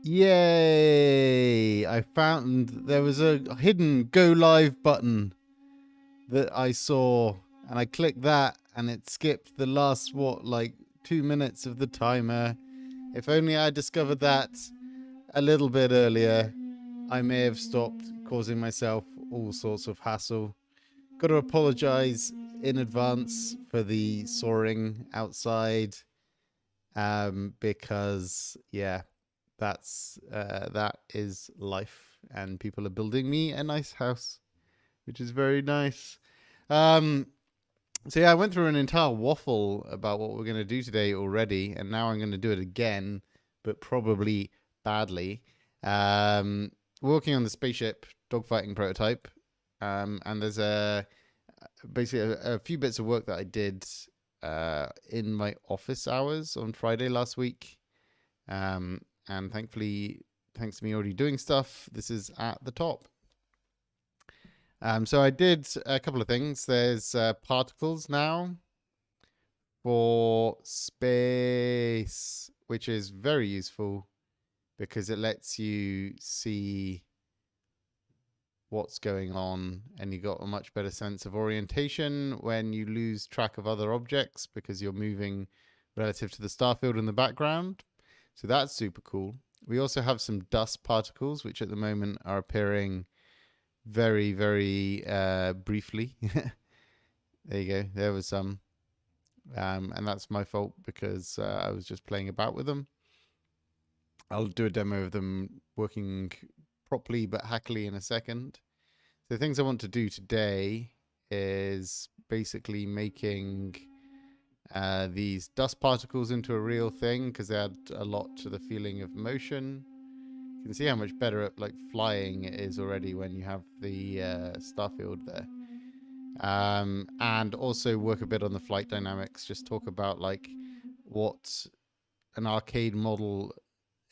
Yay! I found there was a hidden go live button that I saw, and I clicked that, and it skipped the last, like 2 minutes of the timer. If only I discovered that a little bit earlier, I may have stopped causing myself all sorts of hassle. Got to apologize in advance for the soaring outside, because yeah, that is life, and people are building me a nice house, which is very nice. Um, so yeah, I went through an entire waffle about what we're going to do today already, and now I'm going to do it again, but probably badly. Um, Working on the spaceship dogfighting prototype, and there's basically a few bits of work that I did in my office hours on Friday last week, and thankfully, thanks to me already doing stuff, this is at the top. So I did a couple of things. There's particles now for space, which is very useful because it lets you see what's going on, and you got a much better sense of orientation when you lose track of other objects because you're moving relative to the starfield in the background. So that's super cool. We also have some dust particles, which at the moment are appearing very, very briefly. There you go. There was some. And that's my fault because I was just playing about with them. I'll do a demo of them working properly but hackily in a second. The things I want to do today is basically making these dust particles into a real thing because they add a lot to the feeling of motion. You can see how much better at like flying it is already when you have the starfield there. And also work a bit on the flight dynamics, just talk about like what an arcade model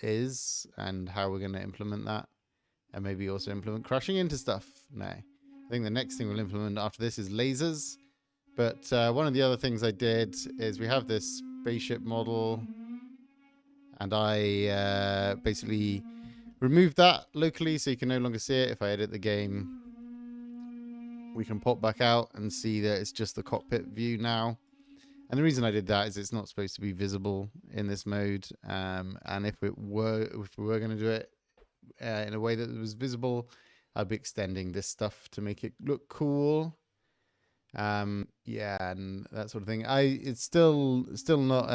is and how we're going to implement that, and maybe also implement crashing into stuff. No, I think the next thing we'll implement after this is lasers. But one of the other things I did is we have this spaceship model, and I basically removed that locally so you can no longer see it. If I edit the game, we can pop back out and see that it's just the cockpit view now. And the reason I did that is it's not supposed to be visible in this mode. And if we were going to do it in a way that was visible, I'd be extending this stuff to make it look cool. Yeah, and that sort of thing. It's still not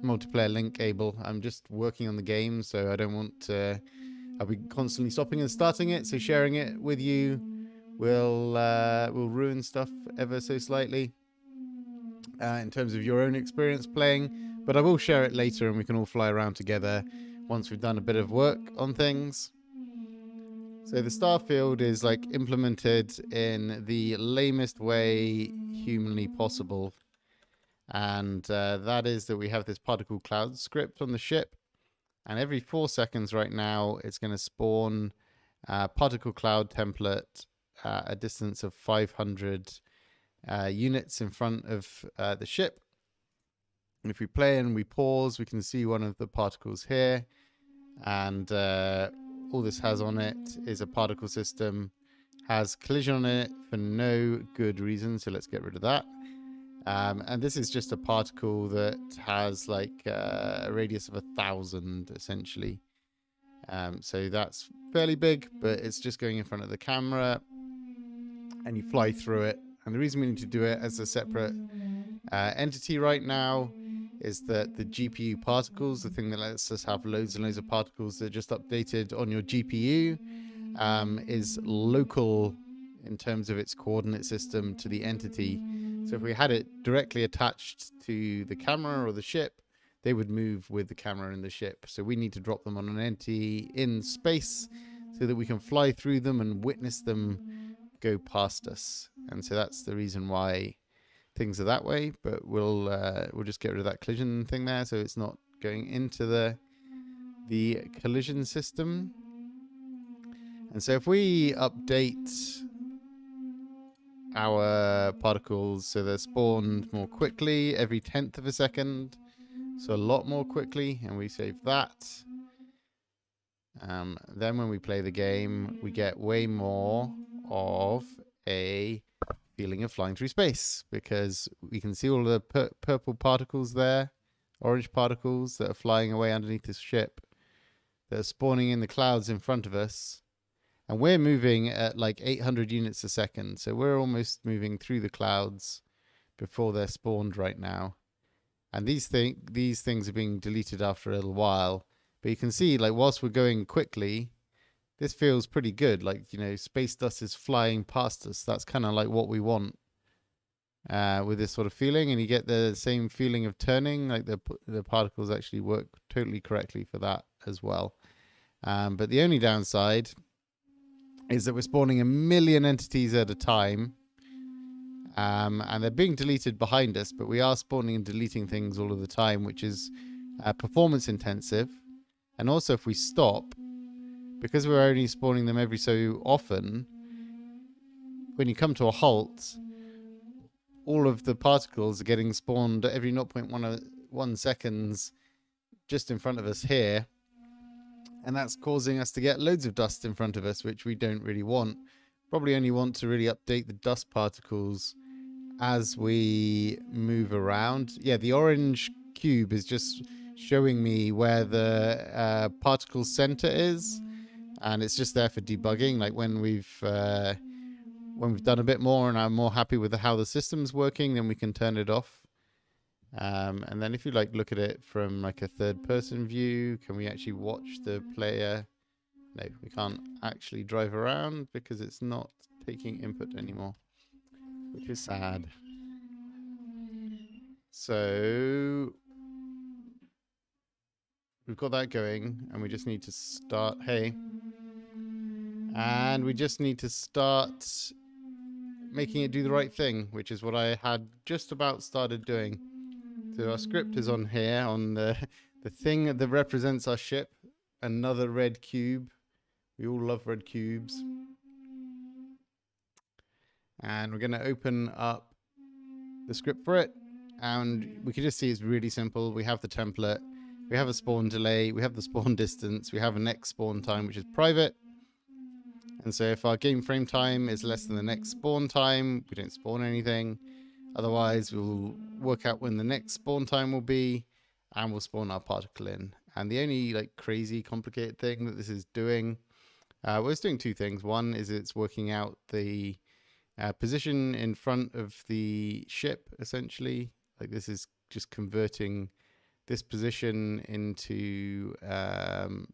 multiplayer link able. I'm just working on the game, so I don't want to. I'll be constantly stopping and starting it, so sharing it with you will ruin stuff ever so slightly in terms of your own experience playing. But I will share it later, and we can all fly around together once we've done a bit of work on things. So the starfield is like implemented in the lamest way humanly possible. And that is that we have this particle cloud script on the ship. And every 4 seconds right now, it's going to spawn a particle cloud template at a distance of 500 units in front of the ship. And if we play and we pause, we can see one of the particles here. And all this has on it is a particle system, has collision on it for no good reason, so let's get rid of that. And this is just a particle that has like a radius of 1,000 essentially. So that's fairly big, but it's just going in front of the camera and you fly through it. And the reason we need to do it as a separate entity right now is that the GPU particles, the thing that lets us have loads and loads of particles that are just updated on your GPU, is local in terms of its coordinate system to the entity. So if we had it directly attached to the camera or the ship, they would move with the camera and the ship. So we need to drop them on an entity in space so that we can fly through them and witness them go past us. And so that's the reason why things are that way, but we'll just get rid of that collision thing there, so it's not going into the collision system. And so if we update our particles so they're spawned more quickly every 1/10 of a second, so a lot more quickly, and we save that, Then when we play the game, we get way more of a feeling of flying through space, because we can see all the purple particles there, orange particles that are flying away underneath this ship, that are spawning in the clouds in front of us. And we're moving at like 800 units a second. So we're almost moving through the clouds before they're spawned right now. And these things are being deleted after a little while. But you can see, like, whilst we're going quickly, this feels pretty good. Like, you know, space dust is flying past us. That's kind of like what we want with this sort of feeling. And you get the same feeling of turning. Like the particles actually work totally correctly for that as well. But the only downside is that we're spawning 1 million entities at a time. And they're being deleted behind us, but we are spawning and deleting things all of the time, which is performance intensive. And also, if we stop, because we're only spawning them every so often, when you come to a halt, all of the particles are getting spawned every 0.1 seconds just in front of us here. And that's causing us to get loads of dust in front of us, which we don't really want. Probably only want to really update the dust particles as we move around. Yeah, the orange cube is just showing me where the particle center is, and it's just there for debugging. Like when we've done a bit more and I'm more happy with how the system's working, then we can turn it off. And then if you like look at it from like a third person view, can we actually watch the player? No, we can't actually drive around because it's not taking input anymore, which is sad. So we've got that going, and we just need to start. Hey. And we just need to start making it do the right thing, which is what I had just about started doing. So our script is on here, on the thing that represents our ship. Another red cube. We all love red cubes. And we're going to open up the script for it. And we can just see it's really simple. We have the template. We have a spawn delay. We have the spawn distance. We have a next spawn time, which is private. And so if our game frame time is less than the next spawn time, we don't spawn anything. Otherwise, we'll work out when the next spawn time will be, and we'll spawn our particle in. And the only like crazy complicated thing that this is doing, well, it's doing two things. One is it's working out the position in front of the ship, essentially. Like this is just converting this position into the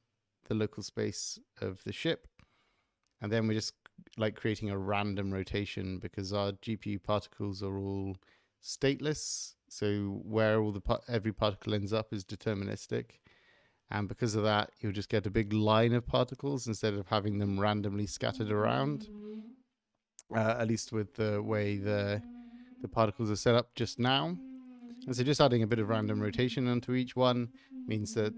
local space of the ship. And then we're just like creating a random rotation because our GPU particles are all stateless. So where all every particle ends up is deterministic. And because of that, you'll just get a big line of particles instead of having them randomly scattered around. At least with the way the particles are set up just now. And so just adding a bit of random rotation onto each one means that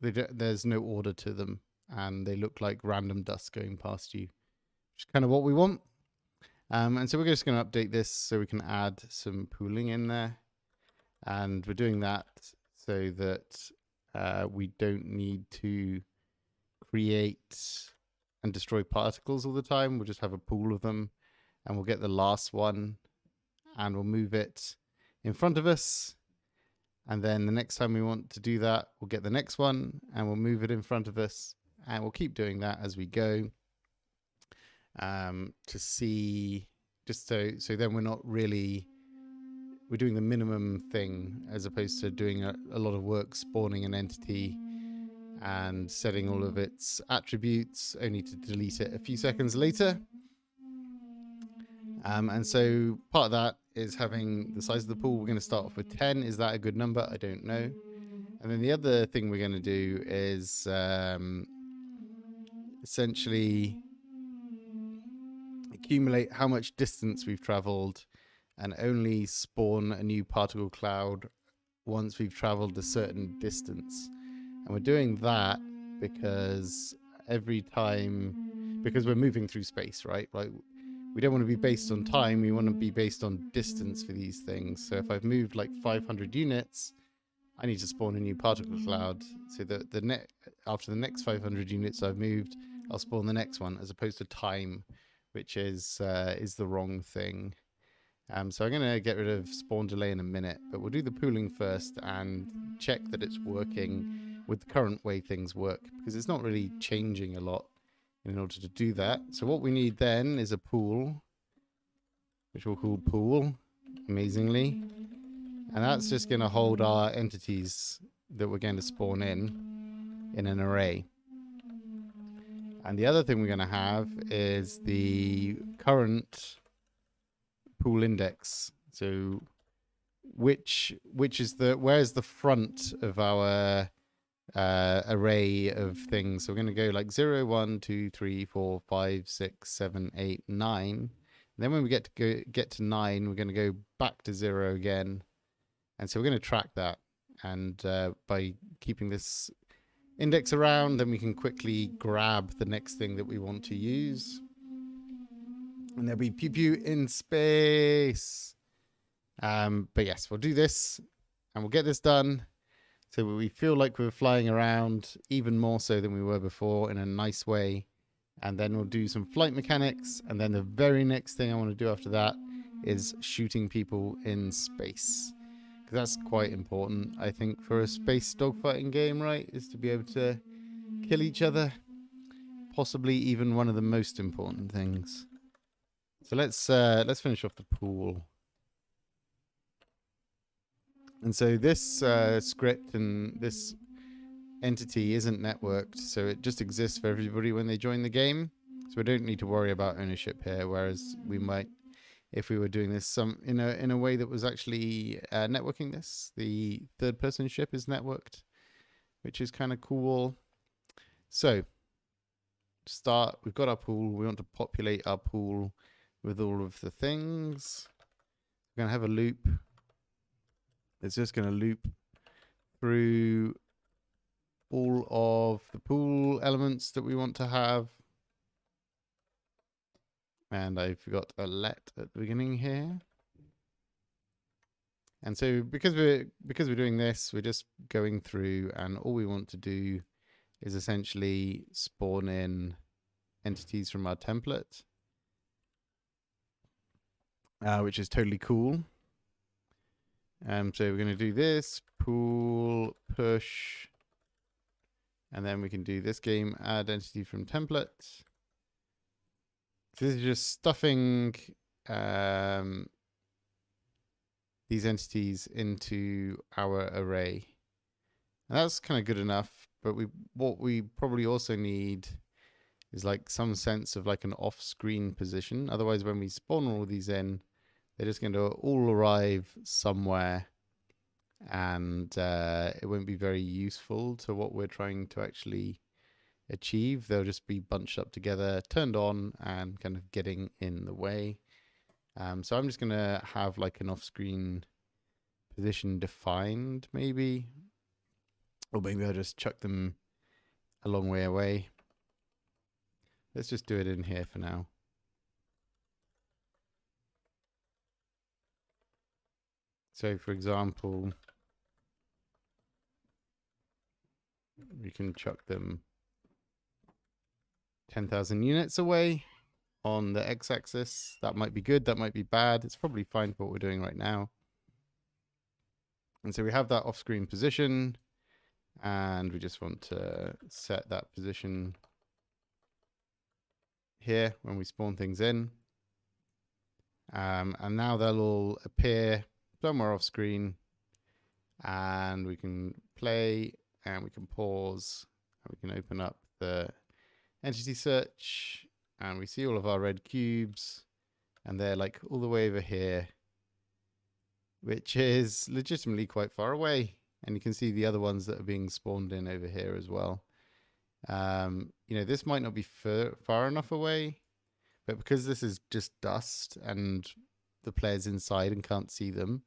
there's no order to them, and they look like random dust going past you, which is kind of what we want. And so we're just going to update this so we can add some pooling in there. And we're doing that so that we don't need to create and destroy particles all the time. We'll just have a pool of them, and we'll get the last one and we'll move it in front of us. And then the next time we want to do that, we'll get the next one and we'll move it in front of us, and we'll keep doing that as we go to see, just so then we're doing the minimum thing as opposed to doing a lot of work spawning an entity and setting all of its attributes only to delete it a few seconds later. And so part of that is having the size of the pool. We're going to start off with 10. Is that a good number? I don't know. And then the other thing we're going to do is essentially accumulate how much distance we've traveled and only spawn a new particle cloud once we've traveled a certain distance. And we're doing that because because we're moving through space, right? Like, we don't want to be based on time. We want to be based on distance for these things. So if I've moved like 500 units, I need to spawn a new particle cloud. So after the next 500 units I've moved, I'll spawn the next one, as opposed to time, which is the wrong thing. So I'm going to get rid of spawn delay in a minute, but we'll do the pooling first and check that it's working with the current way things work, because it's not really changing a lot in order to do that. So what we need then is a pool, which we'll call pool, amazingly. And that's just going to hold our entities that we're going to spawn in an array. And the other thing we're going to have is the current pool index. So where's the front of our array of things? So we're going to go like 0, 1, 2, 3, 4, 5, 6, 7, 8, 9. And then when we get to 9, we're going to go back to 0 again. And so we're going to track that. And by keeping this index around, then we can quickly grab the next thing that we want to use. And there'll be pew pew in space. But yes, we'll do this and we'll get this done so we feel like we're flying around even more so than we were before, in a nice way. And then we'll do some flight mechanics. And then the very next thing I want to do after that is shooting people in space. Because that's quite important, I think, for a space dogfighting game, right? Is to be able to kill each other. Possibly even one of the most important things. So let's finish off the pool. And so this script and this entity isn't networked, so it just exists for everybody when they join the game. So we don't need to worry about ownership here, whereas we might if we were doing this in a way that was actually networking this. The third person ship is networked, which is kind of cool. So we've got our pool. We want to populate our pool with all of the things. We're going to have a loop. It's just going to loop through all of the pool elements that we want to have. And I forgot a let at the beginning here. And so because we're doing this, we're just going through, and all we want to do is essentially spawn in entities from our template, which is totally cool. So we're going to do this, pool, push, and then we can do this game, add entity from template. So this is just stuffing these entities into our array. And that's kind of good enough, but what we probably also need is like some sense of like an off-screen position. Otherwise, when we spawn all of these in, they're just going to all arrive somewhere, and it won't be very useful to what we're trying to actually achieve. They'll just be bunched up together, turned on, and kind of getting in the way. So I'm just going to have like an off-screen position defined, maybe. Or maybe I'll just chuck them a long way away. Let's just do it in here for now. So for example, we can chuck them 10,000 units away on the x-axis. That might be good, that might be bad. It's probably fine for what we're doing right now. And so we have that off-screen position, and we just want to set that position here when we spawn things in. And now they'll all appear somewhere off screen, and we can play, and we can pause, and we can open up the entity search, and we see all of our red cubes, and they're like all the way over here, which is legitimately quite far away. And you can see the other ones that are being spawned in over here as well. You know, this might not be far enough away, but because this is just dust and the player's inside and can't see them,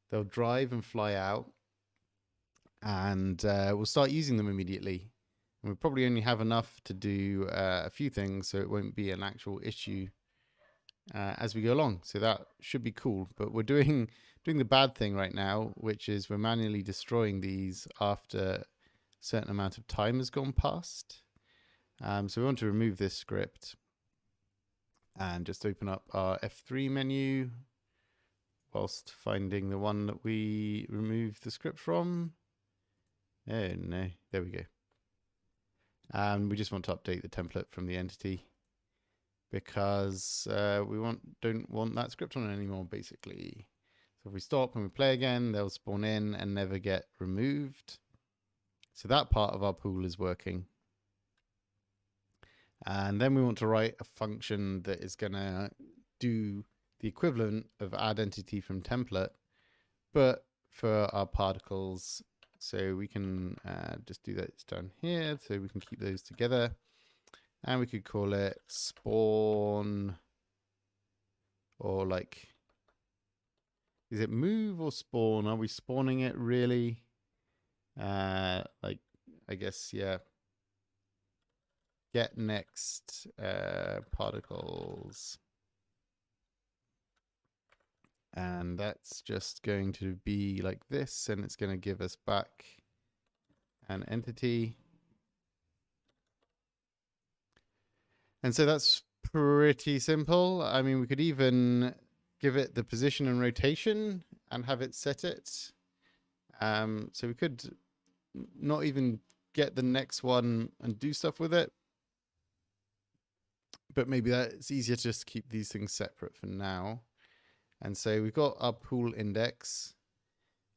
they'll drive and fly out, and we'll start using them immediately. And we'll probably only have enough to do a few things, so it won't be an actual issue. as we go along. So that should be cool. But we're doing the bad thing right now, which is we're manually destroying these after a certain amount of time has gone past. So we want to remove this script and just open up our F3 menu whilst finding the one that we removed the script from. Oh no, there we go. And we just want to update the template from the entity because we don't want that script on it anymore, basically. So if we stop and we play again, they'll spawn in and never get removed. So that part of our pool is working. And then we want to write a function that is going to do the equivalent of add entity from template, but for our particles. So we can just do that down here, so we can keep those together. And we could call it spawn, or like, is it move or spawn? Are we spawning it really? Like, I guess, yeah. Get next particles. And that's just going to be like this, and it's going to give us back an entity. And so that's pretty simple. I mean, we could even give it the position and rotation and have it set it. So we could not even get the next one and do stuff with it. But maybe it's easier to just keep these things separate for now. And so we've got our pool index,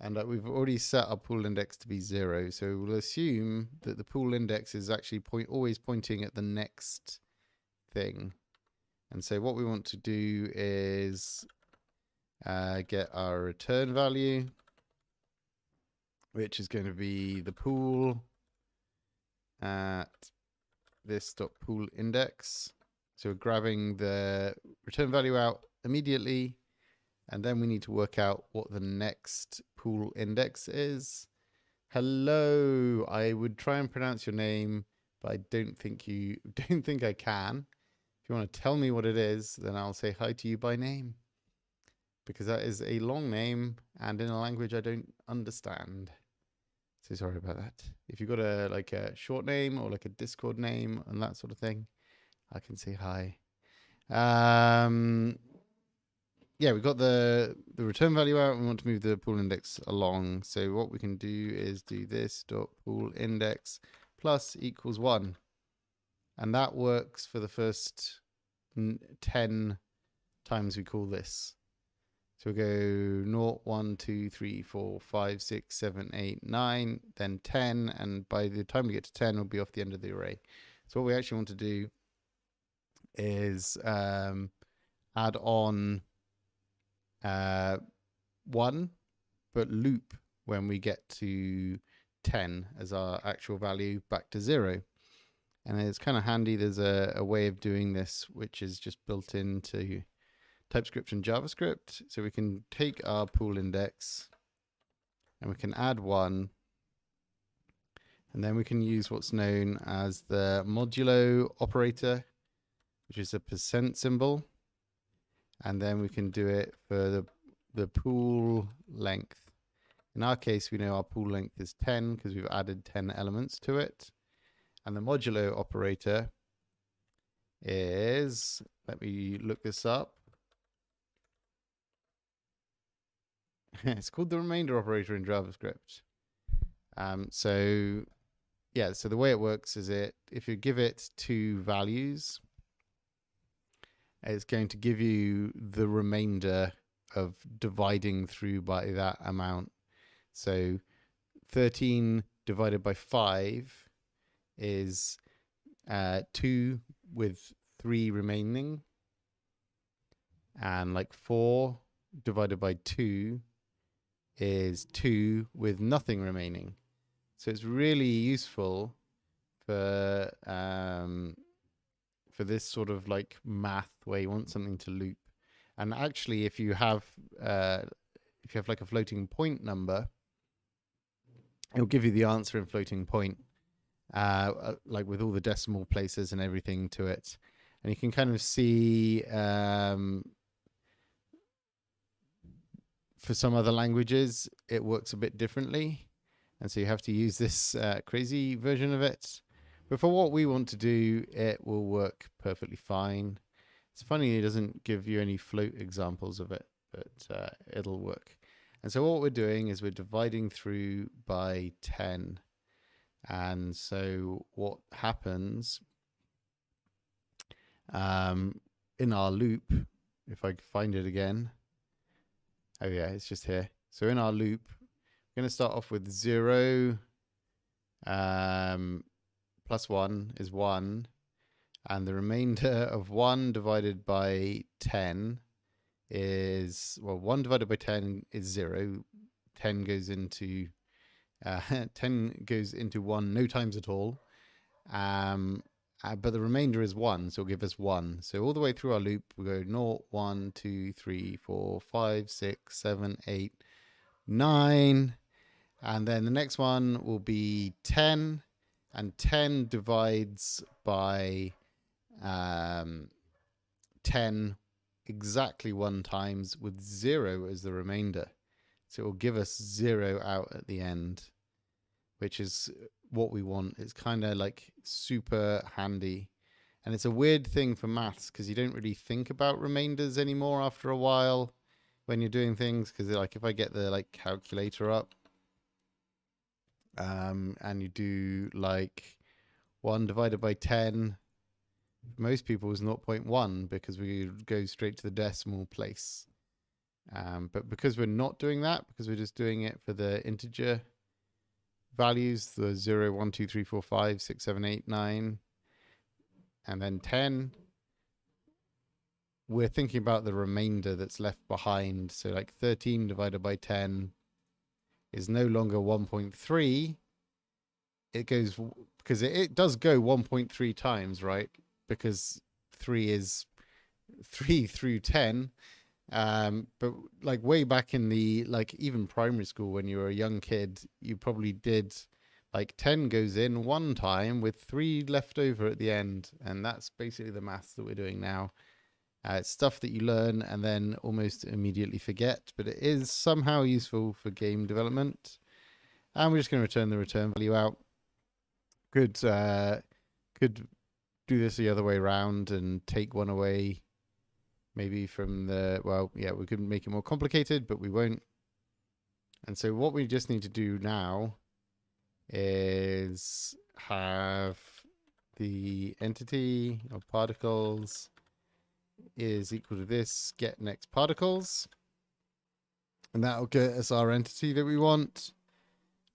and we've already set our pool index to be 0. So we'll assume that the pool index is actually always pointing at the next thing. And so what we want to do is get our return value, which is going to be the pool at this.pool index. So we're grabbing the return value out immediately, and then we need to work out what the next pool index is. Hello, I would try and pronounce your name, but I don't think I can. If you want to tell me what it is, then I'll say hi to you by name, because that is a long name and in a language I don't understand. So sorry about that. If you've got a short name or like a Discord name and that sort of thing, I can say hi. Yeah, we've got the return value out. We want to move the pool index along. So what we can do is do this dot pool index plus equals 1. And that works for the first 10 times we call this. So we go 0, 1, 2, 3, 4, 5, 6, 7, 8, 9, then 10. And by the time we get to 10, we'll be off the end of the array. So what we actually want to do is add on 1, but loop when we get to 10 as our actual value back to 0. And it's kind of handy. There's a way of doing this, which is just built into TypeScript and JavaScript. So we can take our pool index and we can add 1. And then we can use what's known as the Modulo Operator, which is a % symbol. And then we can do it for the pool length. In our case, we know our pool length is 10 because we've added 10 elements to it. And the modulo operator is, let me look this up. It's called the remainder operator in JavaScript. So the way it works is if you give it 2 values, it's going to give you the remainder of dividing through by that amount. So 13 divided by 5 is 2 with 3 remaining. And like 4 divided by 2 is 2 with nothing remaining. So it's really useful for this sort of like math where you want something to loop. And actually, if you have like a floating point number, it'll give you the answer in floating point, like with all the decimal places and everything to it. And you can kind of see for some other languages, it works a bit differently. And so you have to use this crazy version of it. But for what we want to do, it will work perfectly fine. It's funny it doesn't give you any float examples of it, but it'll work. And so what we're doing is we're dividing through by 10. And so what happens in our loop, if I find it again, oh yeah, it's just here. So in our loop, we're going to start off with 0 plus 1 is 1. And the remainder of 1 divided by 10 is, well, 1 divided by 10 is 0. 10 goes into 10 goes into 1 no times at all. But the remainder is 1, so it'll give us 1. So all the way through our loop, we go 0, 1, 2, 3, 4, 5, 6, 7, 8, 9. And then the next one will be 10. And 10 divides by 10 exactly 1 times with 0 as the remainder. So it will give us 0 out at the end, which is what we want. It's kind of like super handy. And it's a weird thing for maths because you don't really think about remainders anymore after a while when you're doing things. Because like if I get the like calculator up and you do like 1 divided by 10, most people is 0.1 because we go straight to the decimal place. But because we're not doing that, because we're just doing it for the integer values, the 0, 1, 2, 3, 4, 5, 6, 7, 8, 9, and then 10, we're thinking about the remainder that's left behind. So like 13 divided by 10 is no longer 1.3. It goes, because it does go 1.3 times, right? Because 3 is 3 through 10. But like way back in the, like even primary school, when you were a young kid, you probably did like 10 goes in 1 time with 3 left over at the end. And that's basically the maths that we're doing now. It's stuff that you learn and then almost immediately forget, but it is somehow useful for game development. And we're just going to return the return value out. Could do this the other way around and take 1 away, maybe from the, well, yeah, we could make it more complicated, but we won't. And so what we just need to do now is have the entity of particles is equal to this get next particles, and that'll get us our entity that we want.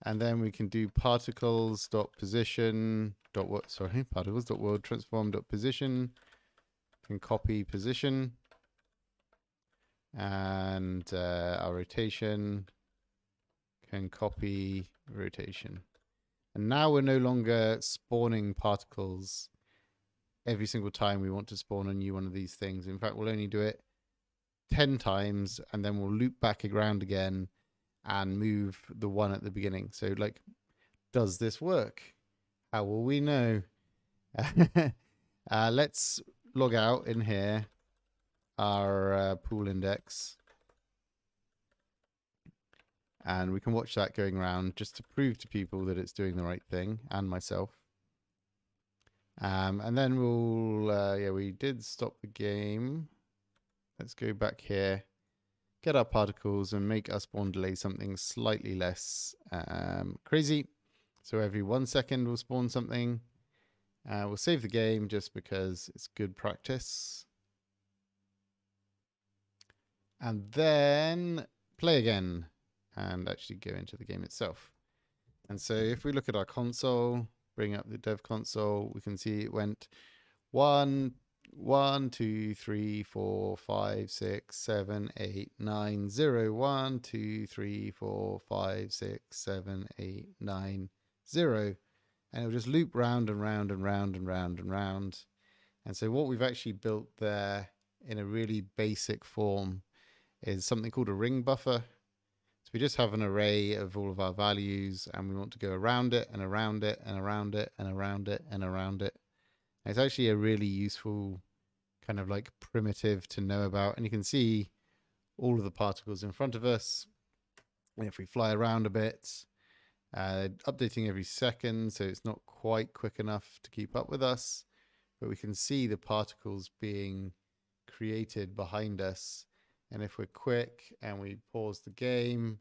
And then we can do particles dot position dot what, sorry, particles dot world transform dot position, can copy position, and our rotation can copy rotation. And now we're no longer spawning particles every single time we want to spawn a new one of these things. In fact, we'll only do it 10 times, and then we'll loop back around again and move the 1 at the beginning. So like, does this work? How will we know? Let's log out in here our pool index, and we can watch that going around just to prove to people that it's doing the right thing, and myself. And then we'll, yeah, we did stop the game. Let's go back here, get our particles, and make our spawn delay something slightly less crazy. So every 1 second we'll spawn something. We'll save the game just because it's good practice. And then play again and actually go into the game itself. And so if we look at our console, bring up the dev console, we can see it went 1, 2, 3, 4, 5, 6, 7, 8, 9, 0, 1, 2, 3, 4, 5, 6, 7, 8, 9, 0. And it'll just loop round and round and round and round and round. And so what we've actually built there in a really basic form is something called a ring buffer. So we just have an array of all of our values, and we want to go around it and around it and around it and around it and around it. And it's actually a really useful kind of like primitive to know about. And you can see all of the particles in front of us. And if we fly around a bit, updating every second, so it's not quite quick enough to keep up with us, but we can see the particles being created behind us. And if we're quick and we pause the game,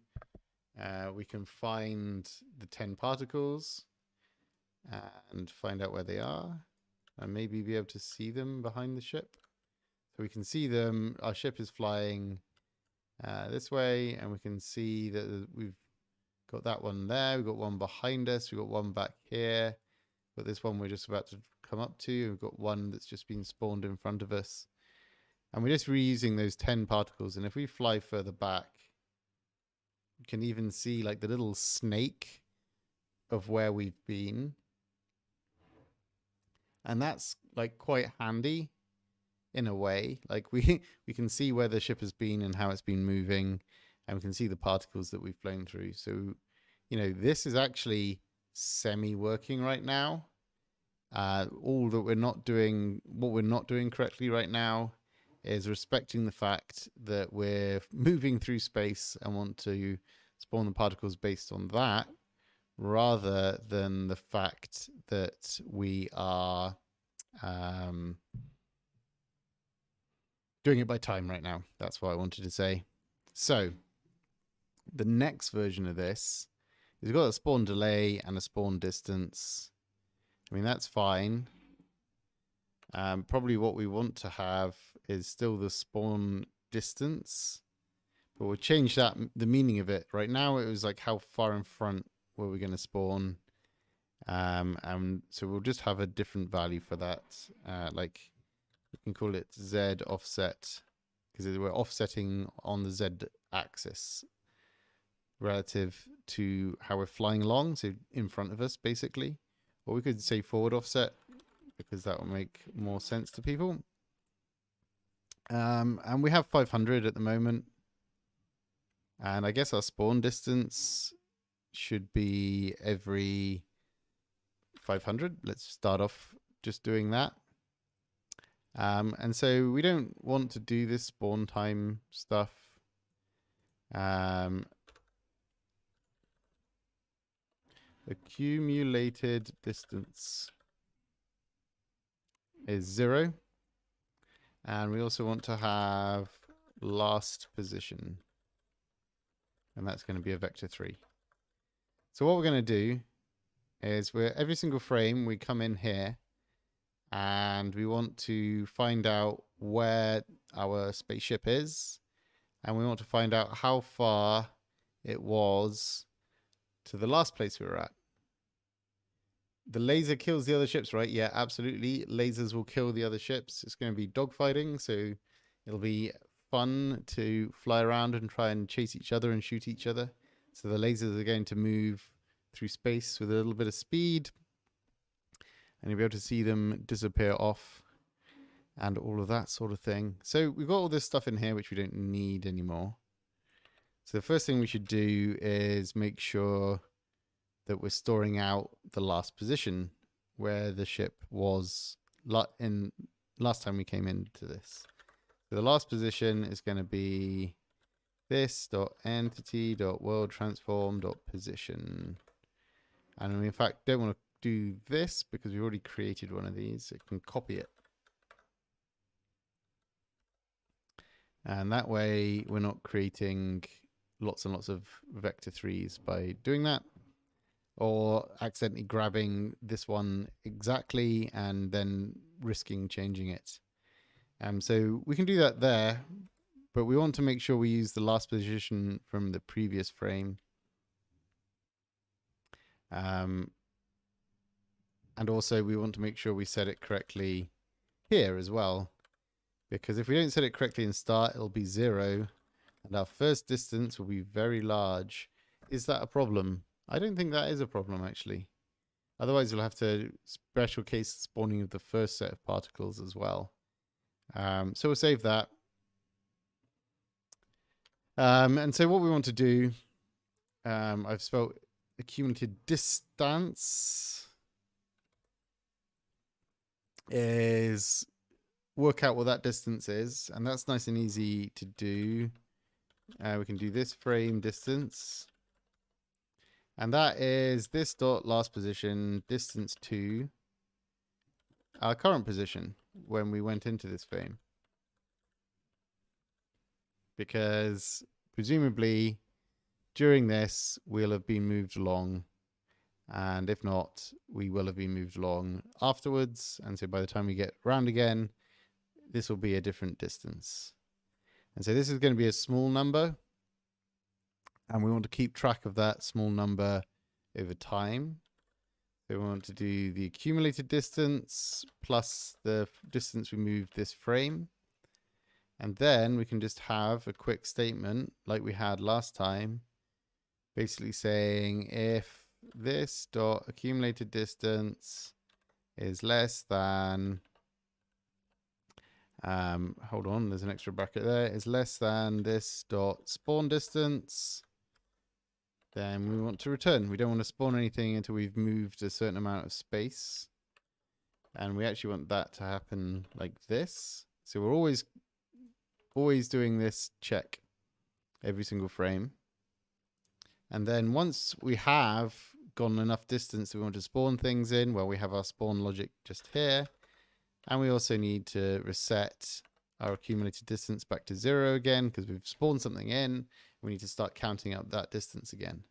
we can find the 10 particles and find out where they are, and maybe be able to see them behind the ship. So we can see them. Our ship is flying this way, and we can see that we've got that one there. We've got one behind us. We've got one back here. But this one we're just about to come up to. We've got one that's just been spawned in front of us. And we're just reusing those 10 particles. And if we fly further back, you can even see like the little snake of where we've been. And that's like quite handy in a way. Like we can see where the ship has been and how it's been moving, and we can see the particles that we've flown through. So, you know, this is actually semi-working right now. All that we're not doing, what we're not doing correctly right now is respecting the fact that we're moving through space and want to spawn the particles based on that, rather than the fact that we are doing it by time right now. That's what I wanted to say. So the next version of this is we've got a spawn delay and a spawn distance. I mean, that's fine. Probably what we want to have is still the spawn distance, but we'll change that, the meaning of it. Right now it was like how far in front were we going to spawn, and so we'll just have a different value for that. Like we can call it Z offset, because we're offsetting on the Z axis relative to how we're flying along, so in front of us basically. Or we could say forward offset, because that will make more sense to people. And we have 500 at the moment. And I guess our spawn distance should be every 500. Let's start off just doing that. And so we don't want to do this spawn time stuff. Accumulated distance is 0. And we also want to have last position. And that's going to be a vector 3. So what we're going to do is every single frame we come in here and we want to find out where our spaceship is, and we want to find out how far it was to the last place we were at. The laser kills the other ships, right? Yeah, absolutely. Lasers will kill the other ships. It's going to be dogfighting, so it'll be fun to fly around and try and chase each other and shoot each other. So the lasers are going to move through space with a little bit of speed, and you'll be able to see them disappear off and all of that sort of thing. So we've got all this stuff in here which we don't need anymore. So the first thing we should do is make sure that we're storing out the last position where the ship was last time we came into this. So the last position is going to be this.entity.worldTransform.position. And we in fact don't want to do this because we've already created one of these. It can copy it. And that way we're not creating lots and lots of vector 3s by doing that, or accidentally grabbing this one exactly and then risking changing it. So we can do that there, but we want to make sure we use the last position from the previous frame. And also we want to make sure we set it correctly here as well, because if we don't set it correctly in start, it'll be 0, and our first distance will be very large. Is that a problem? I don't think that is a problem, actually. Otherwise, you'll have to special case spawning of the first set of particles as well. So we'll save that. And so what we want to do, I've spelled accumulated distance, is work out what that distance is, and that's nice and easy to do. We can do this frame distance, and that is this dot last position distance to our current position when we went into this frame, because presumably during this we'll have been moved along, and if not, we will have been moved along afterwards, and so by the time we get round again, this will be a different distance. And so this is going to be a small number, and we want to keep track of that small number over time. So we want to do the accumulated distance plus the distance we moved this frame. And then we can just have a quick statement like we had last time, basically saying if this dot accumulated distance is less than, hold on, there's an extra bracket there, is less than this dot spawn distance, then we want to return. We don't want to spawn anything until we've moved a certain amount of space. And we actually want that to happen like this. So we're always doing this check every single frame. And then once we have gone enough distance that we want to spawn things in, well, we have our spawn logic just here. And we also need to reset our accumulated distance back to 0 again, because we've spawned something in. We need to start counting up that distance again.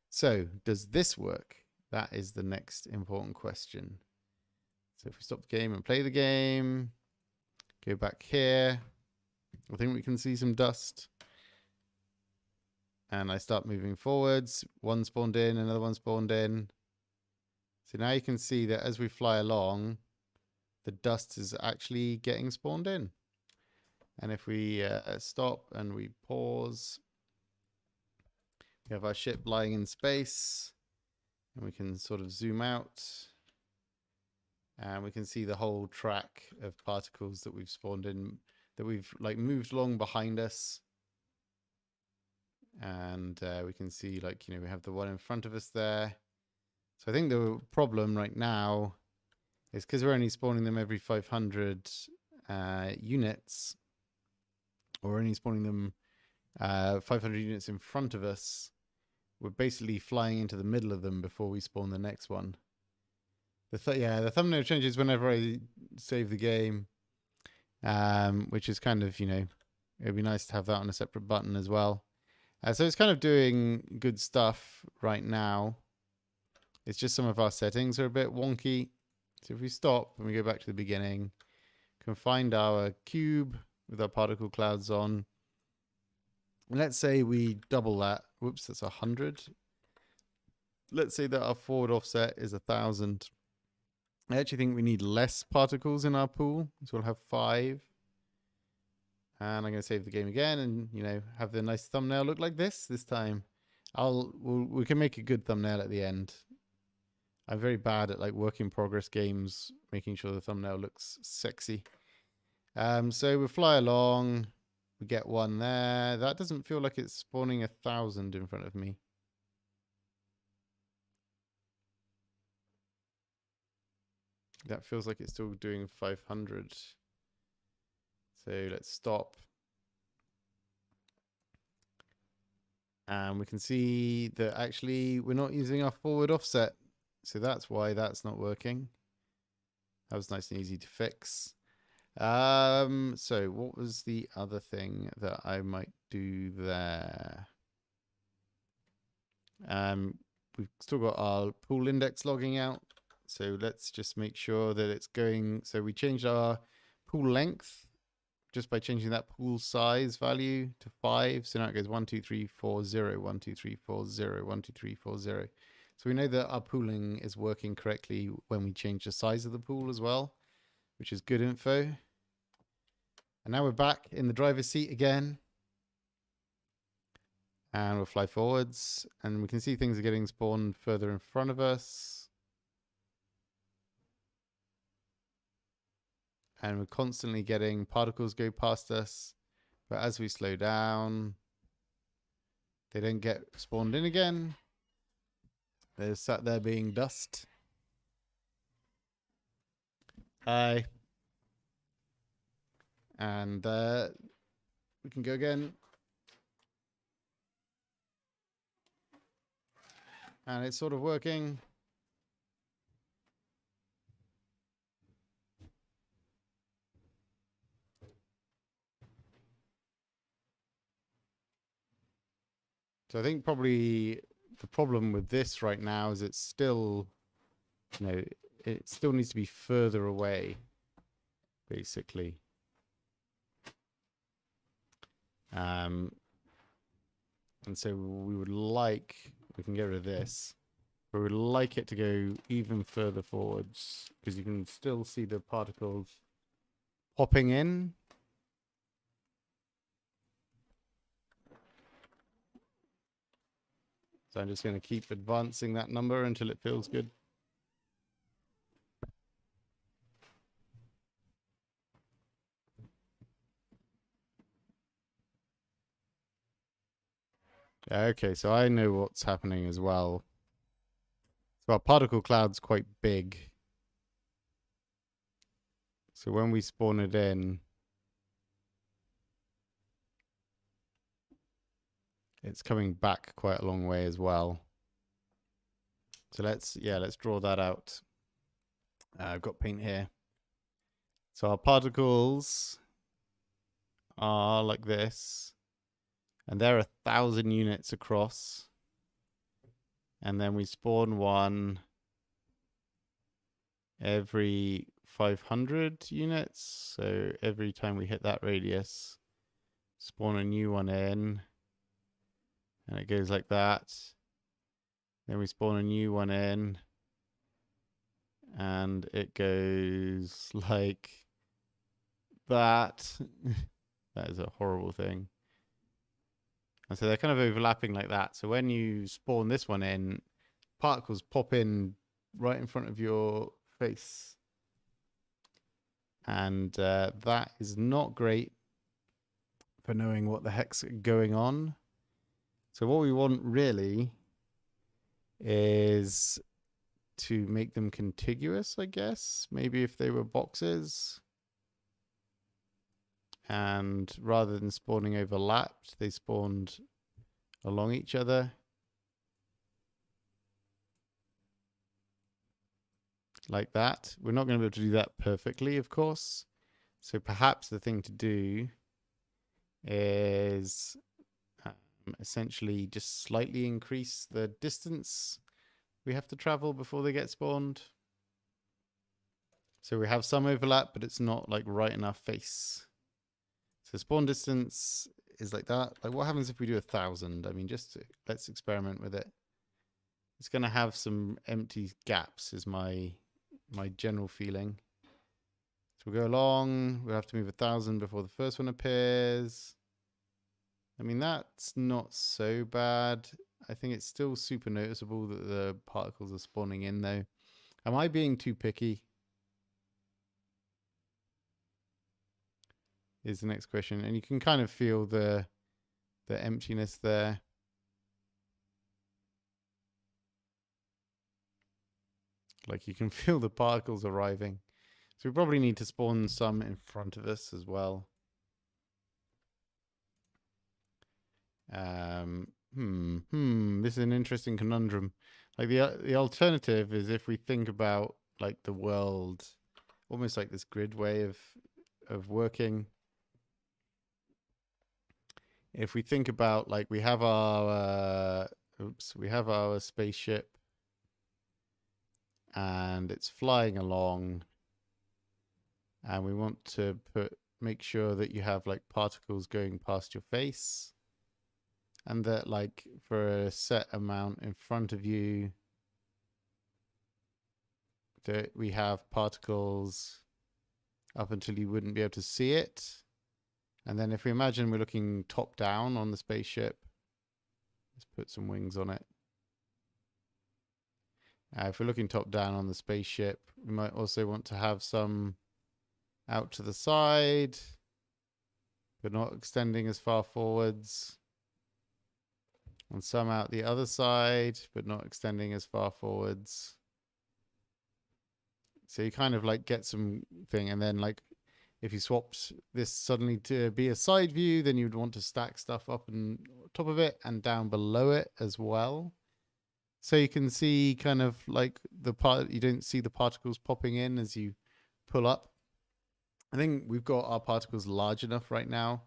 So does this work? That is the next important question. So if we stop the game and play the game, go back here, I think we can see some dust. And I start moving forwards. One spawned in, another one spawned in. So now you can see that as we fly along, the dust is actually getting spawned in. And if we stop and we pause, we have our ship lying in space, and we can sort of zoom out, and we can see the whole track of particles that we've spawned in, that we've like moved along behind us. And we can see, like, you know, we have the one in front of us there. So I think the problem right now is because we're only spawning them every 500 units, or only spawning them 500 units in front of us, we're basically flying into the middle of them before we spawn the next one. The thumbnail changes whenever I save the game, which is kind of, you know, it'd be nice to have that on a separate button as well. So it's kind of doing good stuff right now. It's just some of our settings are a bit wonky. So if we stop and we go back to the beginning, we can find our cube with our particle clouds on. And let's say we double that. Whoops, that's 100. Let's say that our forward offset is 1,000. I actually think we need less particles in our pool, so we'll have 5. And I'm going to save the game again, and, you know, have the nice thumbnail look like this time. We can make a good thumbnail at the end. I'm very bad at like work in progress games, making sure the thumbnail looks sexy. So we fly along, we get one there. That doesn't feel like it's spawning 1,000 in front of me. That feels like it's still doing 500. So let's stop. And we can see that actually we're not using our forward offset. So that's why that's not working. That was nice and easy to fix. So what was the other thing that I might do there? We've still got our pool index logging out. So let's just make sure that it's going. So we changed our pool length just by changing that pool size value to 5. So now it goes 1, 2, 3, 4, 0, 1, 2, 3, 4, 0, 1, 2, 3, 4, 0. So we know that our pooling is working correctly when we change the size of the pool as well, which is good info. And now we're back in the driver's seat again. And we'll fly forwards, and we can see things are getting spawned further in front of us. And we're constantly getting particles go past us. But as we slow down, they don't get spawned in again. They're sat there being dust. Hi. And we can go again. And it's sort of working. So I think probably the problem with this right now is it's still, you know, it still needs to be further away, basically. And so we can get rid of this. We would like it to go even further forwards because you can still see the particles popping in. So I'm just going to keep advancing that number until it feels good. Okay, so I know what's happening as well. So our particle cloud's quite big. So when we spawn it in, it's coming back quite a long way as well. So let's draw that out. I've got paint here. So our particles are like this, and they're 1,000 units across. And then we spawn one every 500 units. So every time we hit that radius, spawn a new one in. And it goes like that. Then we spawn a new one in. And it goes like that. That is a horrible thing. And so they're kind of overlapping like that. So when you spawn this one in, particles pop in right in front of your face. And that is not great for knowing what the heck's going on. So what we want really is to make them contiguous, I guess. Maybe if they were boxes. And rather than spawning overlapped, they spawned along each other. Like that. We're not going to be able to do that perfectly, of course. So perhaps the thing to do is essentially just slightly increase the distance we have to travel before they get spawned. So we have some overlap, but it's not like right in our face. So spawn distance is like that. Like what happens if we do 1,000? I mean, let's experiment with it. It's going to have some empty gaps is my general feeling. So we'll go along. We'll have to move 1,000 before the first one appears. I mean, that's not so bad. I think it's still super noticeable that the particles are spawning in, though. Am I being too picky? Is the next question. And you can kind of feel the emptiness there. Like you can feel the particles arriving. So we probably need to spawn some in front of us as well. This is an interesting conundrum. Like the alternative is if we think about like the world, almost like this grid way of working. If we think about like we have our spaceship and it's flying along, and we want to make sure that you have like particles going past your face, and that like for a set amount in front of you that we have particles up until you wouldn't be able to see it. And then if we imagine we're looking top down on the spaceship, let's put some wings on it. If we're looking top down on the spaceship, we might also want to have some out to the side, but not extending as far forwards. And some out the other side, but not extending as far forwards. So you kind of like get some thing, and then like If you swapped this suddenly to be a side view, then you'd want to stack stuff up on top of it and down below it as well. So you can see kind of like you don't see the particles popping in as you pull up. I think we've got our particles large enough right now.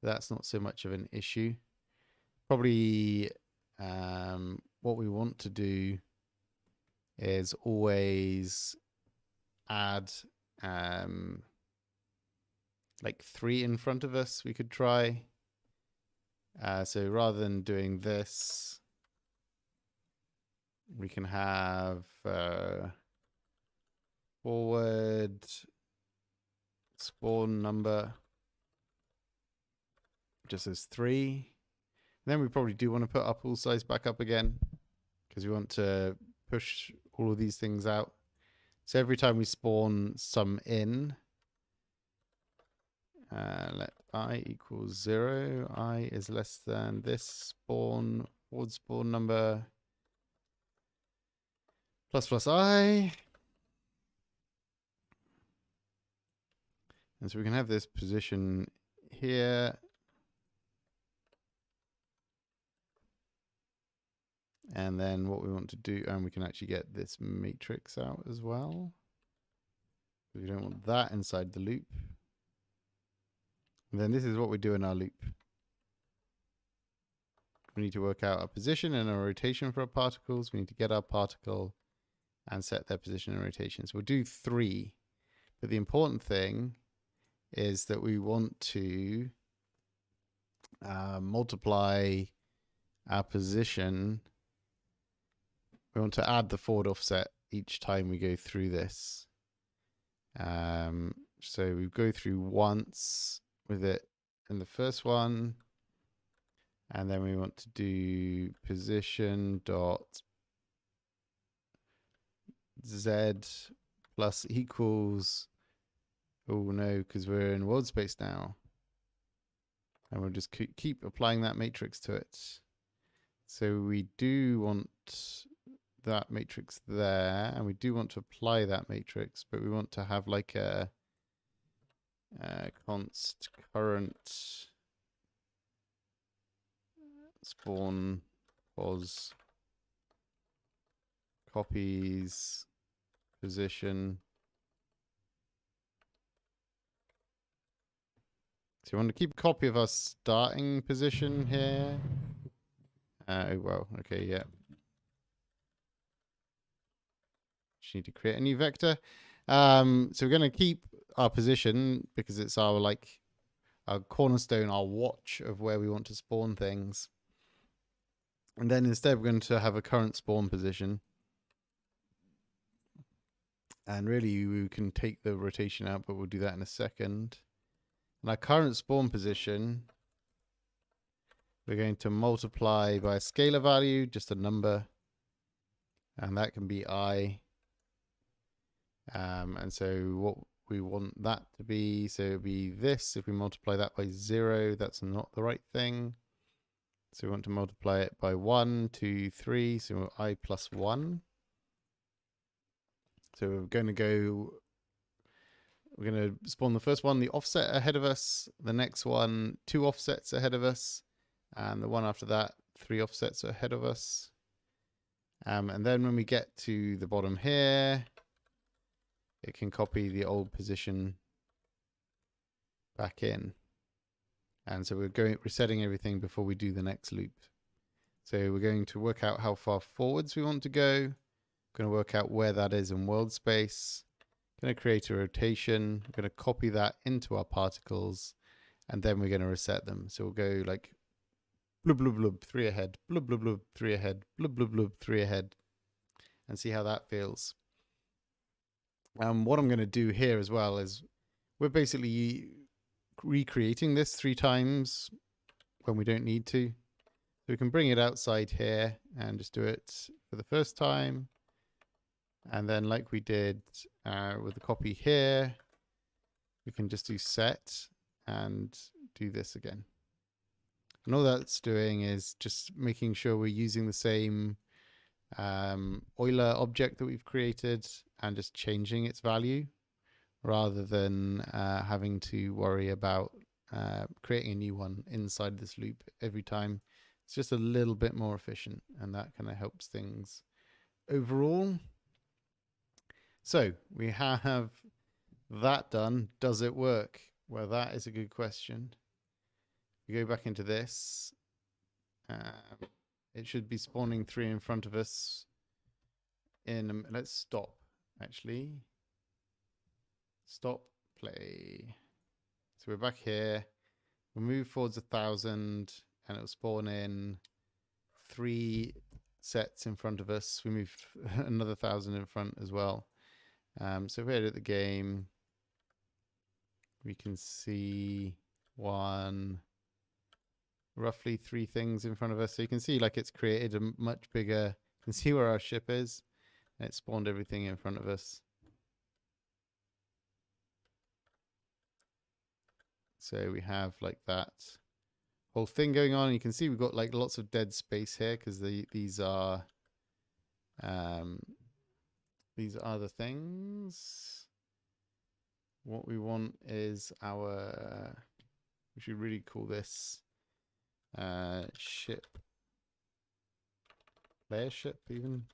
That's not so much of an issue. Probably what we want to do is always add like 3 in front of us. We could try. So rather than doing this, we can have forward spawn number just as 3. Then we probably do want to put our pool size back up again because we want to push all of these things out. So every time we spawn some in, let I equals 0. I is less than this forward spawn number plus I. And so we can have this position here. And then what we want to do, and we can actually get this matrix out as well. We don't want that inside the loop. And then this is what we do in our loop. We need to work out a position and a rotation for our particles. We need to get our particle and set their position and rotation. So we'll do 3. But the important thing is that we want to multiply our position. We want to add the forward offset each time we go through this. So we go through once with it in the first one, and then we want to do position dot z plus equals, oh no, because we're in world space now, and we'll just keep applying that matrix to it. So we do want that matrix there, and we do want to apply that matrix, but we want to have like a const current spawn pos copies position. So you want to keep a copy of our starting position here. Oh well, okay, yeah. Just need to create a new vector. So we're going to keep our position because it's our our cornerstone, our watch of where we want to spawn things. And then instead we're going to have a current spawn position. And really we can take the rotation out, but we'll do that in a second. And our current spawn position, we're going to multiply by a scalar value, just a number. And that can be I. And so what we want that to be, so it'll be this. If we multiply that by 0, that's not the right thing. So we want to multiply it by 1, 2, 3, so I plus 1. So we're going to spawn the first one, the offset ahead of us, the next one, 2 offsets ahead of us, and the one after that, 3 offsets ahead of us. And then when we get to the bottom here, it can copy the old position back in. And so we're resetting everything before we do the next loop. So we're going to work out how far forwards we want to go. Going to work out where that is in world space. Going to create a rotation. We're going to copy that into our particles, and then we're going to reset them. So we'll go like blub blub blub 3 ahead, blub blub blub 3 ahead, blub blub blub 3 ahead, and see how that feels. What I'm going to do here as well is we're basically recreating this 3 times when we don't need to. So we can bring it outside here and just do it for the first time. And then like we did with the copy here, we can just do set and do this again. And all that's doing is just making sure we're using the same Euler object that we've created and just changing its value rather than having to worry about creating a new one inside this loop every time. It's just a little bit more efficient, and that kind of helps things overall. So we have that done. Does it work? Well, that is a good question. We go back into this. It should be spawning 3 in front of us. Let's stop. Actually, stop play. So we're back here. We'll move forwards 1,000, and it'll spawn in 3 sets in front of us. We move another 1,000 in front as well. So if we edit the game, we can see roughly 3 things in front of us. So you can see like it's created a much bigger, you can see where our ship is, and it spawned everything in front of us. So we have like that whole thing going on. You can see we've got like lots of dead space here because these are the things. What we want is we should really call this ship, player ship even.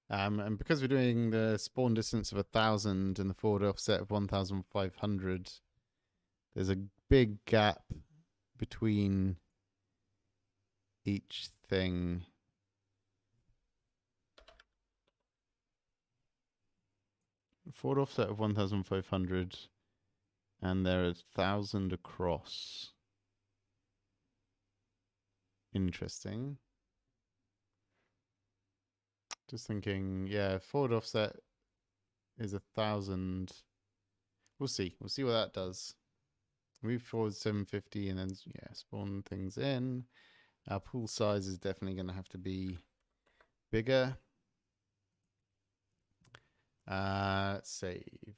And because we're doing the spawn distance of 1,000 and the forward offset of 1,500, there's a big gap between each thing. Forward offset of 1,500, and there is 1,000 across. Interesting. Just thinking, yeah, forward offset is 1,000. We'll see. We'll see what that does. Move forward 750 and then, yeah, spawn things in. Our pool size is definitely going to have to be bigger. Save.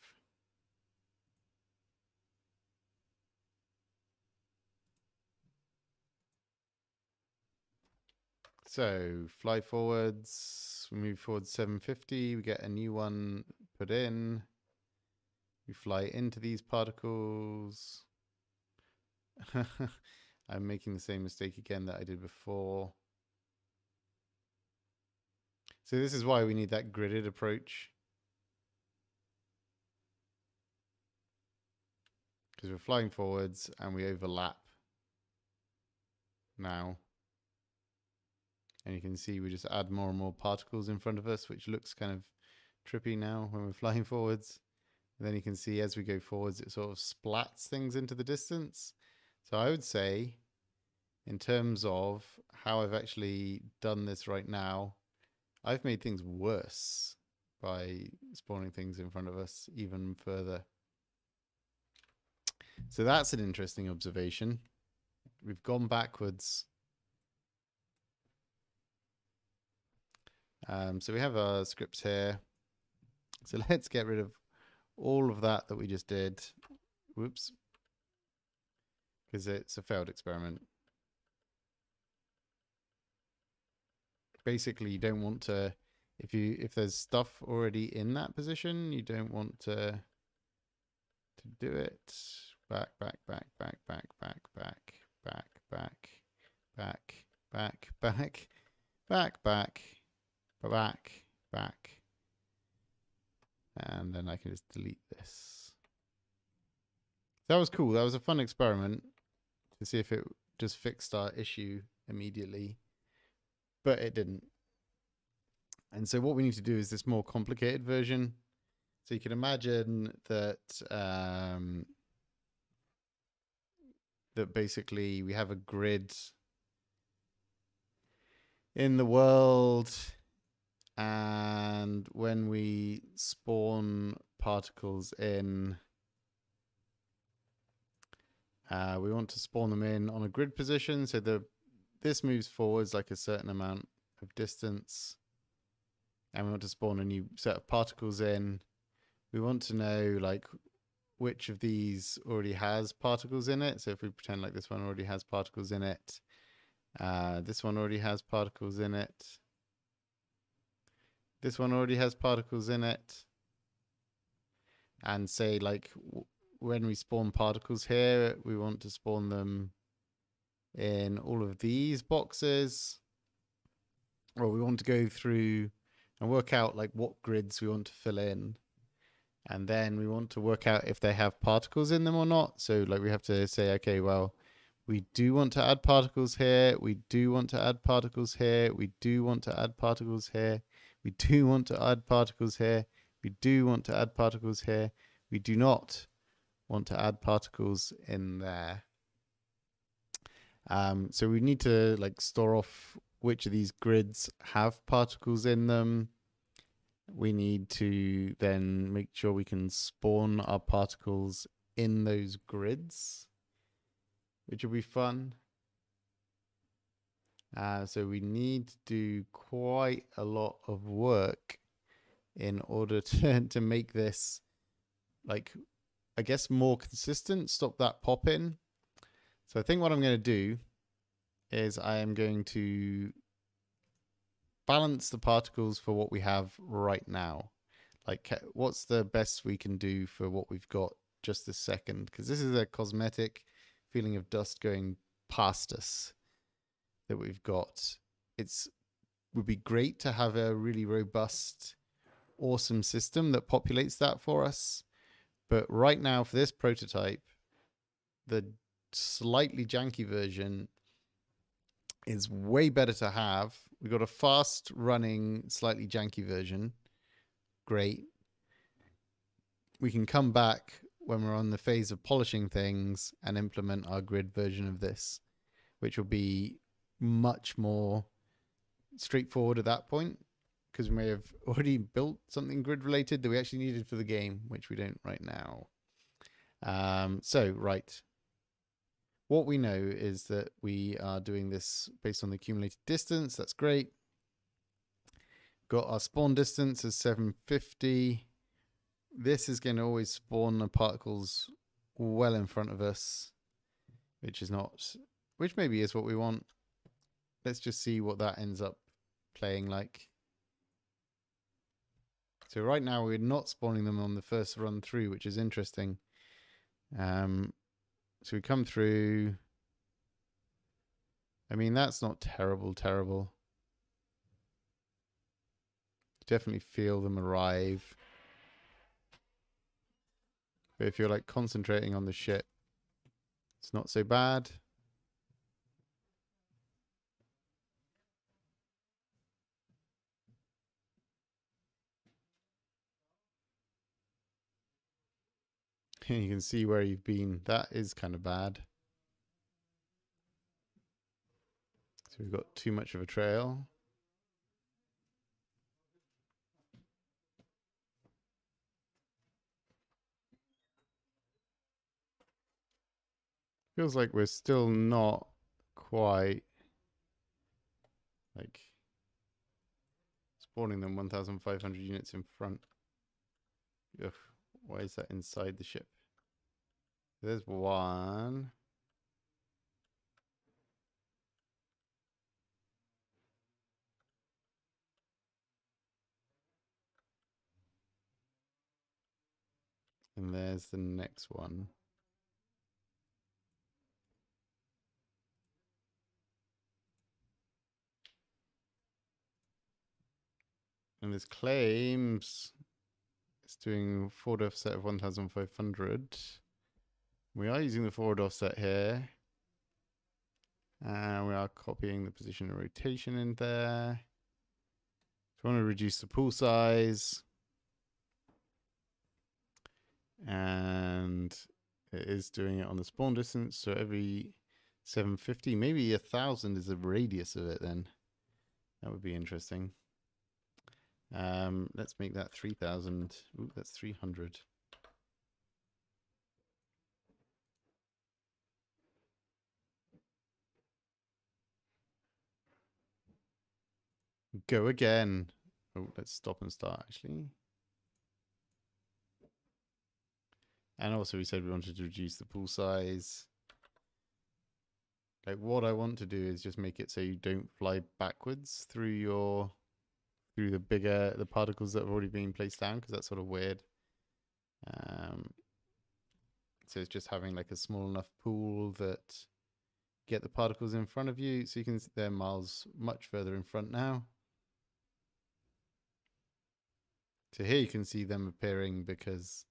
So fly forwards, we move forward 750, we get a new one put in. We fly into these particles. I'm making the same mistake again that I did before. So this is why we need that gridded approach. Because we're flying forwards and we overlap now. And you can see we just add more and more particles in front of us, which looks kind of trippy now when we're flying forwards. And then you can see as we go forwards, it sort of splats things into the distance. So I would say, in terms of how I've actually done this right now, I've made things worse by spawning things in front of us even further. So that's an interesting observation. We've gone backwards. So we have our scripts here. So let's get rid of all of that we just did. Whoops. Because it's a failed experiment. Basically, you don't want to, if there's stuff already in that position, you don't want to do it. Back, back, back, back, back, back, back, back, back, back, back, back, back, back. Back, and then I can just delete this. That was cool. That was a fun experiment to see if it just fixed our issue immediately, but it didn't. And so what we need to do is this more complicated version. So you can imagine that that basically we have a grid in the world. And when we spawn particles in, we want to spawn them in on a grid position. So this moves forwards like a certain amount of distance. And we want to spawn a new set of particles in. We want to know like which of these already has particles in it. So if we pretend like this one already has particles in it, this one already has particles in it. This one already has particles in it. And say like when we spawn particles here, we want to spawn them in all of these boxes. Or we want to go through and work out like what grids we want to fill in. And then we want to work out if they have particles in them or not. So like we have to say, okay, well, we do want to add particles here. We do want to add particles here. We do want to add particles here. We do want to add particles here. We do want to add particles here. We do not want to add particles in there. So we need to like store off which of these grids have particles in them. We need to then make sure we can spawn our particles in those grids, which will be fun. So we need to do quite a lot of work in order to make this, like, I guess more consistent, stop that pop in. So I think what I'm going to do is I am going to balance the particles for what we have right now. Like, what's the best we can do for what we've got just this second? Because this is a cosmetic feeling of dust going past us that we've got. Would be great to have a really robust, awesome system that populates that for us. But right now, for this prototype, the slightly janky version is way better to have. We've got a fast running, slightly janky version. Great. We can come back when we're on the phase of polishing things and implement our grid version of this, which will be much more straightforward at that point, because we may have already built something grid related that we actually needed for the game, which we don't right now. Right. What we know is that we are doing this based on the accumulated distance. That's great. Got our spawn distance as 750. This is going to always spawn the particles well in front of us, which maybe is what we want. Let's just see what that ends up playing like. So right now we're not spawning them on the first run through, which is interesting. So we come through. I mean, that's not terrible. Definitely feel them arrive. But if you're like concentrating on the shit, it's not so bad. And you can see where you've been. That is kind of bad. So we've got too much of a trail. Feels like we're still not quite like spawning them 1,500 units in front. Ugh, why is that inside the ship? There's one. And there's the next one. And this claims it's doing forward offset of 1,500. We are using the forward offset here. And we are copying the position and rotation in there. So we want to reduce the pool size. And it is doing it on the spawn distance. So every 750, maybe 1,000 is the radius of it then. That would be interesting. Let's make that 3,000. Ooh, that's 300. Go again. Oh, let's stop and start actually. And also we said we wanted to reduce the pool size. Like what I want to do is just make it so you don't fly backwards through your through the particles that have already been placed down, because that's sort of weird. So it's just having like a small enough pool that get the particles in front of you. So you can see they're miles much further in front now. So here you can see them appearing because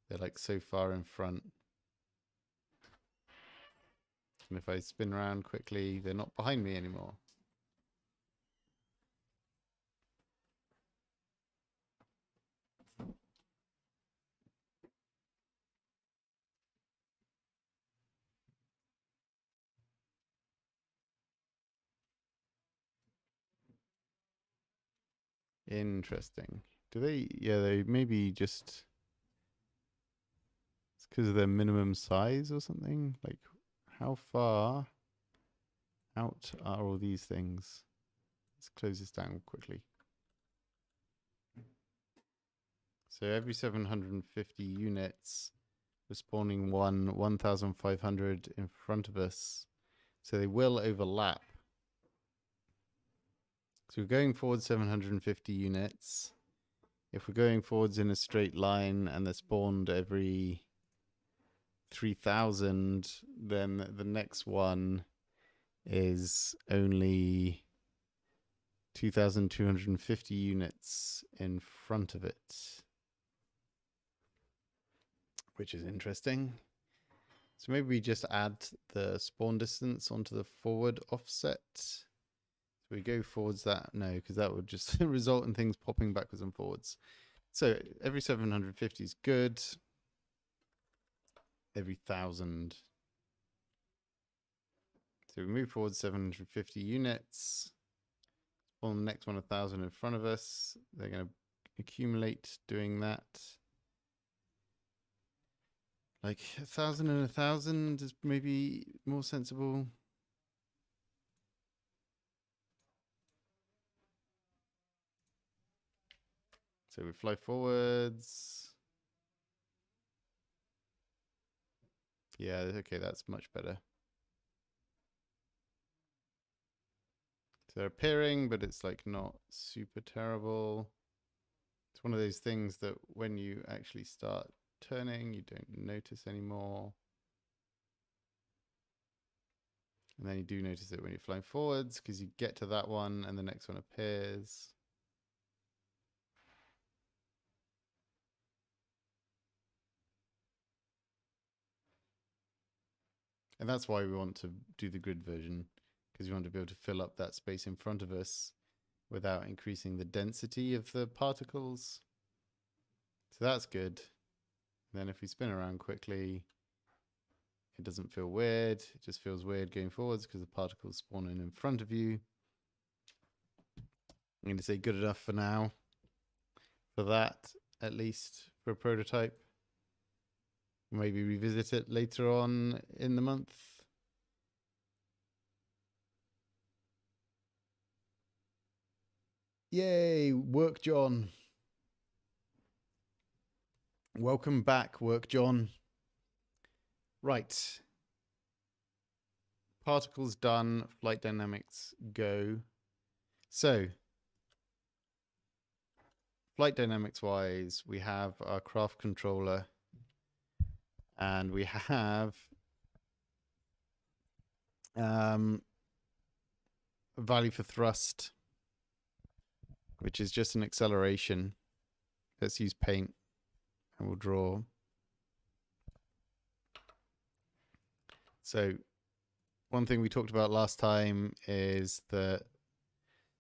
they're like so far in front. And if I spin around quickly, they're not behind me anymore. Interesting. Do they? Yeah, they maybe just. It's because of their minimum size or something. Like, how far out are all these things? Let's close this down quickly. So every 750 units, we're spawning 1,500 in front of us. So they will overlap. So we're going forward 750 units. If we're going forwards in a straight line and they're spawned every 3,000, then the next one is only 2,250 units in front of it, which is interesting. So maybe we just add the spawn distance onto the forward offset. So we go forwards that, no, because that would just result in things popping backwards and forwards. So every 750 is good. Every 1,000. So we move forward 750 units. Spawn the next one 1,000 in front of us. They're going to accumulate doing that. Like 1,000 and 1,000 is maybe more sensible. So we fly forwards. Yeah, okay, that's much better. So they're appearing, but it's like not super terrible. It's one of those things that when you actually start turning, you don't notice anymore. And then you do notice it when you're flying forwards, because you get to that one and the next one appears. And that's why we want to do the grid version, because we want to be able to fill up that space in front of us without increasing the density of the particles. So that's good. And then if we spin around quickly, it doesn't feel weird. It just feels weird going forwards because the particles spawn in front of you. I'm going to say good enough for now. For that, at least for a prototype. Maybe revisit it later on in the month. Yay, Work John. Welcome back, Work John. Right. Particles done, flight dynamics go. So, flight dynamics wise, we have our craft controller and we have value for thrust, which is just an acceleration. Let's use paint and we'll draw. So one thing we talked about last time is that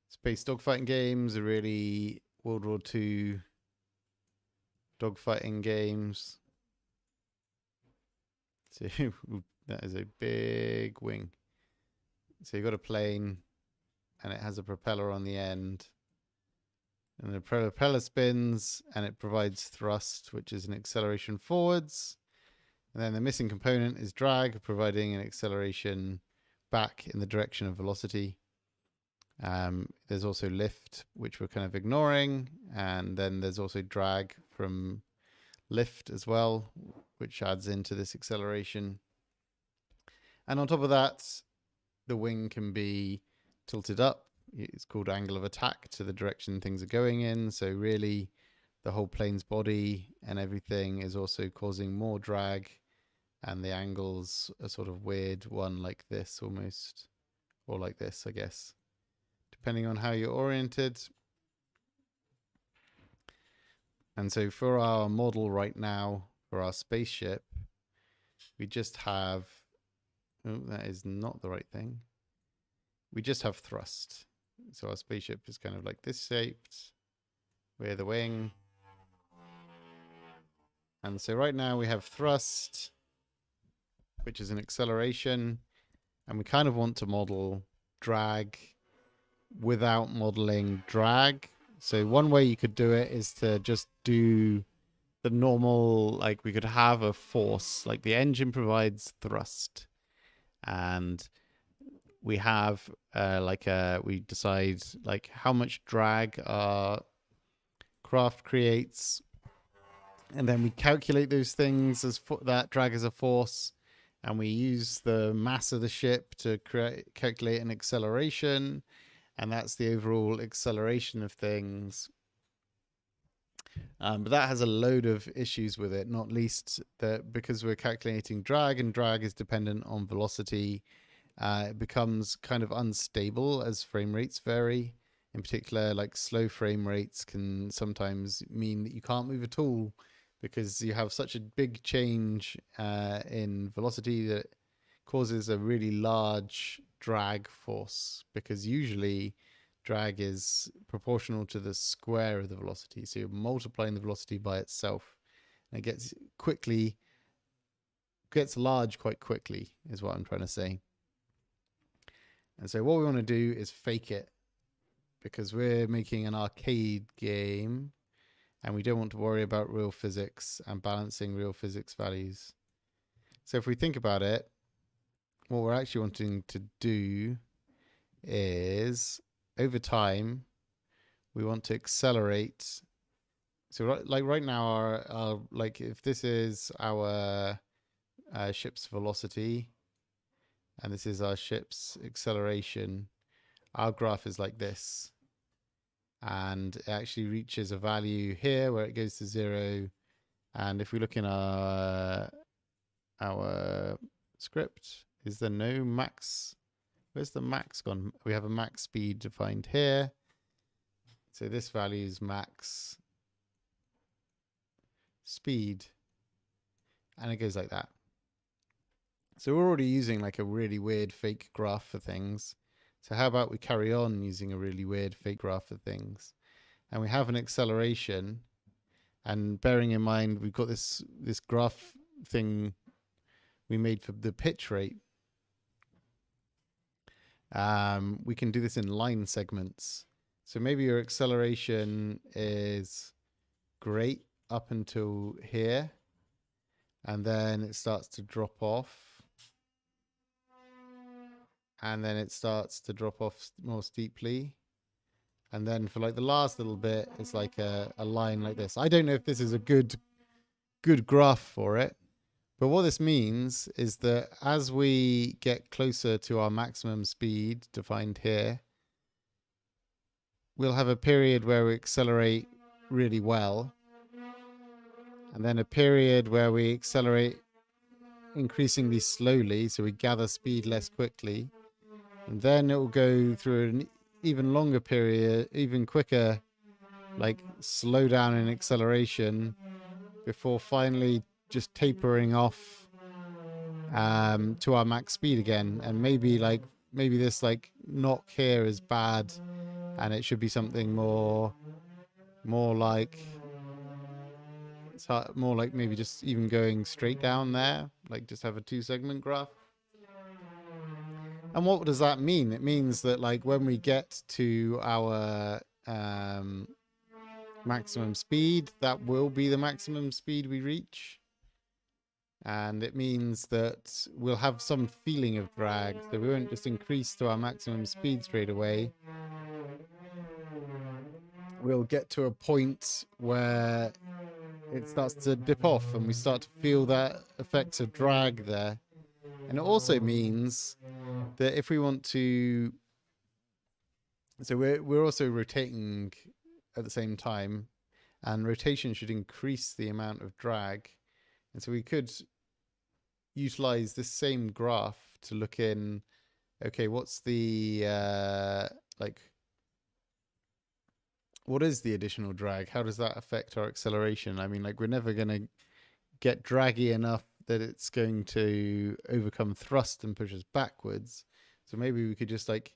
space dogfighting games are really World War II dogfighting games. So that is a big wing. So you've got a plane and it has a propeller on the end. And the propeller spins and it provides thrust, which is an acceleration forwards. And then the missing component is drag, providing an acceleration back in the direction of velocity. There's also lift, which we're kind of ignoring. And then there's also drag from lift as well, which adds into this acceleration. And on top of that, the wing can be tilted up it's called angle of attack to the direction things are going in. So really the whole plane's body and everything is also causing more drag, and the angle's a sort of weird one like this almost, or like this, I guess, depending on how you're oriented. And so for our model right now, for our spaceship, we just have, oh, that is not the right thing. We just have thrust. So our spaceship is kind of like this shaped. We're the wing. And so right now we have thrust, which is an acceleration. And we kind of want to model drag without modeling drag. So one way you could do it is to just do the normal, like we could have a force, like the engine provides thrust, and we have we decide like how much drag our craft creates, and then we calculate those things as that drag as a force, and we use the mass of the ship to calculate an acceleration, and that's the overall acceleration of things. But that has a load of issues with it, not least that because we're calculating drag, and drag is dependent on velocity, it becomes kind of unstable as frame rates vary. In particular, like slow frame rates can sometimes mean that you can't move at all because you have such a big change in velocity that causes a really large drag force, because usually drag is proportional to the square of the velocity. So you're multiplying the velocity by itself, and it gets large quite quickly, is what I'm trying to say. And so what we want to do is fake it, because we're making an arcade game and we don't want to worry about real physics and balancing real physics values. So if we think about it, what we're actually wanting to do is, over time, we want to accelerate. So like right now, our like if this is our ship's velocity and this is our ship's acceleration, our graph is like this. And it actually reaches a value here where it goes to 0. And if we look in our script, is there no max? Where's the max gone? We have a max speed defined here. So this value is max speed. And it goes like that. So we're already using like a really weird fake graph for things. So how about we carry on using a really weird fake graph for things? And we have an acceleration. And bearing in mind, we've got this graph thing we made for the pitch rate. We can do this in line segments. So maybe your acceleration is great up until here. And then it starts to drop off. And then it starts to drop off more steeply. And then for like the last little bit, it's like a line like this. I don't know if this is a good graph for it. But what this means is that as we get closer to our maximum speed defined here, we'll have a period where we accelerate really well. And then a period where we accelerate increasingly slowly, so we gather speed less quickly. And then it will go through an even longer period, even quicker, like slow down in acceleration before finally just tapering off to our max speed again. And maybe this like knock here is bad, and it should be something more like maybe just even going straight down there, like just have a 2-segment graph. And what does that mean? It means that like when we get to our maximum speed, that will be the maximum speed we reach. And it means that we'll have some feeling of drag. So we won't just increase to our maximum speed straight away. We'll get to a point where it starts to dip off and we start to feel that effects of drag there. And it also means that if we want to So we're also rotating at the same time, and rotation should increase the amount of drag. And so we could utilize this same graph to look in, okay, what's the like, what is the additional drag? How does that affect our acceleration? I mean, like, we're never going to get draggy enough that it's going to overcome thrust and push us backwards. So maybe we could just like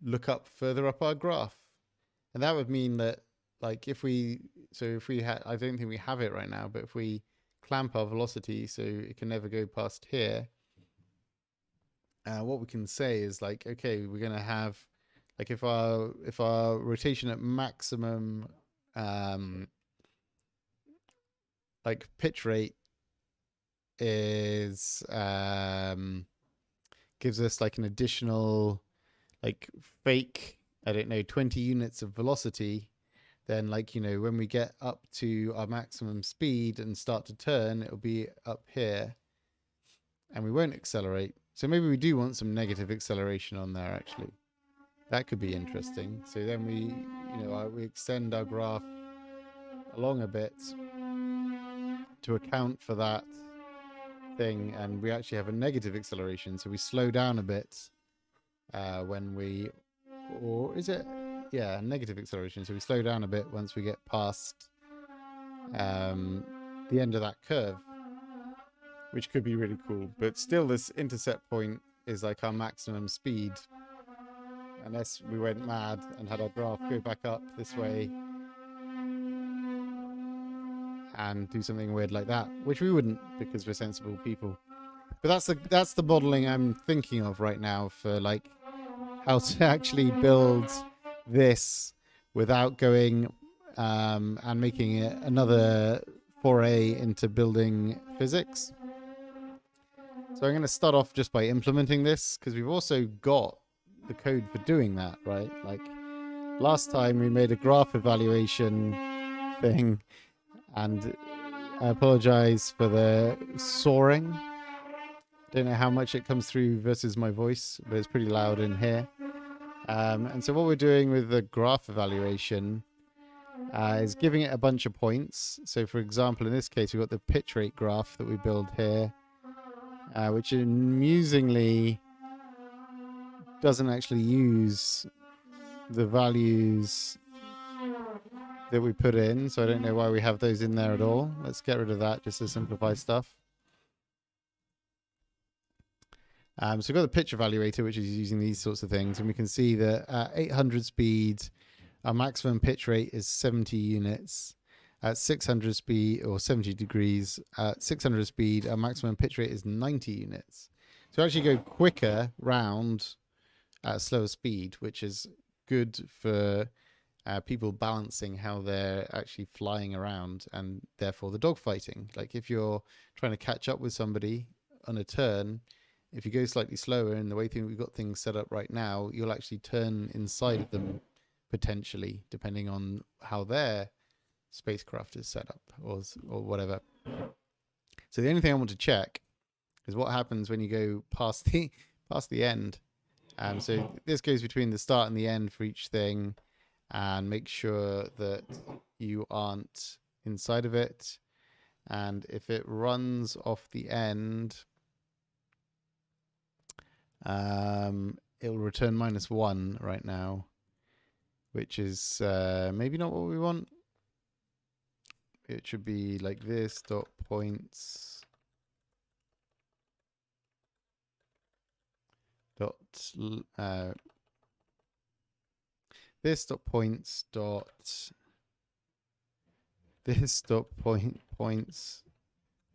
look up further up our graph. And that would mean that, like, if we had, I don't think we have it right now, but if we clamp our velocity so it can never go past here, what we can say is like, okay, we're going to have, like, if our rotation at maximum like pitch rate is gives us like an additional like fake, I don't know, 20 units of velocity, then, like, you know, when we get up to our maximum speed and start to turn, it'll be up here and we won't accelerate. So maybe we do want some negative acceleration on there, actually. That could be interesting. So then we, you know, we extend our graph along a bit to account for that thing, and we actually have a negative acceleration. So we slow down a bit when we, or is it, yeah, negative acceleration. So we slow down a bit once we get past the end of that curve, which could be really cool. But still, this intercept point is like our maximum speed, unless we went mad and had our graph go back up this way and do something weird like that, which we wouldn't because we're sensible people. But that's the modeling I'm thinking of right now for like how to actually build this without going and making it another foray into building physics. So I'm going to start off just by implementing this, because we've also got the code for doing that, right? Like last time we made a graph evaluation thing, and I apologize for the soaring. Don't know how much it comes through versus my voice, but it's pretty loud in here. And so what we're doing with the graph evaluation is giving it a bunch of points. So for example, in this case, we've got the pitch rate graph that we build here, which amusingly doesn't actually use the values that we put in. So I don't know why we have those in there at all. Let's get rid of that just to simplify stuff. So we've got the pitch evaluator, which is using these sorts of things. And we can see that at 800 speed, our maximum pitch rate is 70 units. At 600 speed, or 70 degrees, at 600 speed, our maximum pitch rate is 90 units. So we actually go quicker round at a slower speed, which is good for people balancing how they're actually flying around, and therefore the dogfighting. Like if you're trying to catch up with somebody on a turn, if you go slightly slower in the way we've got things set up right now, you'll actually turn inside of them potentially, depending on how their spacecraft is set up or whatever. So the only thing I want to check is what happens when you go past the end. So this goes between the start and the end for each thing, and make sure that you aren't inside of it. And if it runs off the end, it'll return -1 right now, which is maybe not what we want. It should be like this, dot points dot this dot points dot this dot points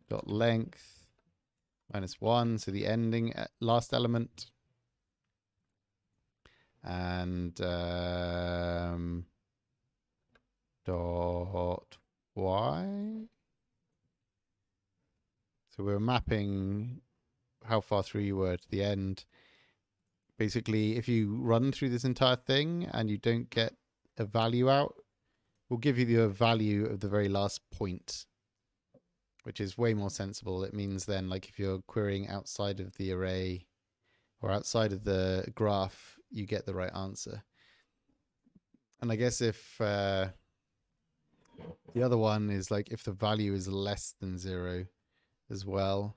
dot length -1, so the ending last element, and dot y. So we're mapping how far through you were to the end. Basically, if you run through this entire thing and you don't get a value out, we'll give you the value of the very last point, which is way more sensible. It means then, like, if you're querying outside of the array or outside of the graph, you get the right answer. And I guess if the other one is like if the value is less than 0 as well.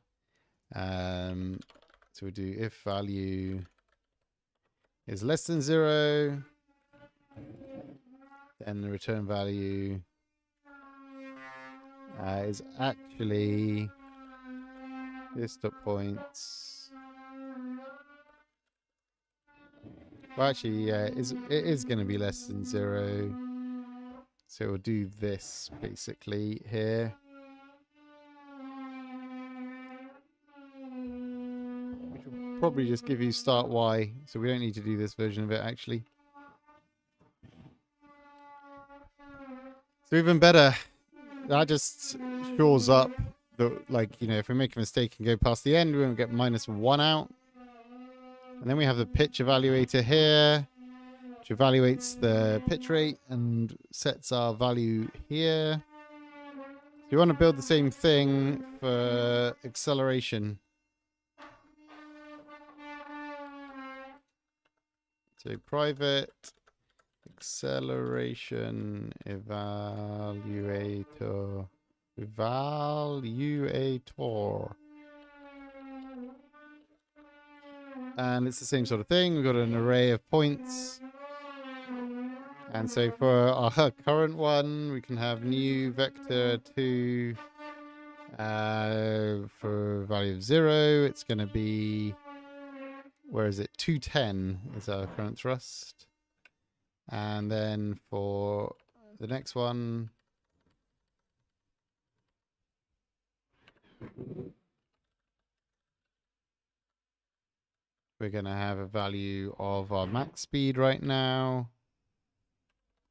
So we do if value is less than 0, then the return value is actually this dot points. Well, actually, yeah, it is going to be less than 0. So we'll do this basically here. Which will probably just give you start Y. So we don't need to do this version of it actually. So even better, that just shores up the, like, you know, if we make a mistake and go past the end, we won't get -1 out. And then we have the pitch evaluator here, which evaluates the pitch rate and sets our value here. So you want to build the same thing for acceleration. So private acceleration evaluator. And it's the same sort of thing. We've got an array of points. And so for our current one, we can have new vector 2 for value of 0. It's going to be, where is it? 210 is our current thrust. And then for the next one, we're going to have a value of our max speed right now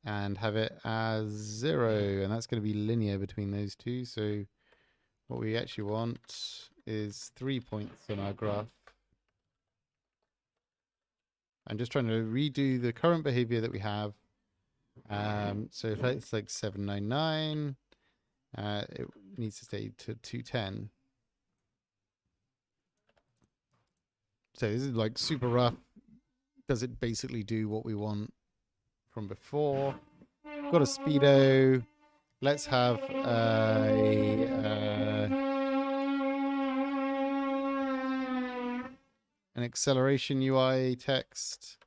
and have it as 0. And that's going to be linear between those two. So what we actually want is 3 points on our graph. I'm just trying to redo the current behavior that we have. So if it's like 799, it needs to stay to 210. So this is like super rough. Does it basically do what we want from before? Got a speedo. Let's have an acceleration UI text.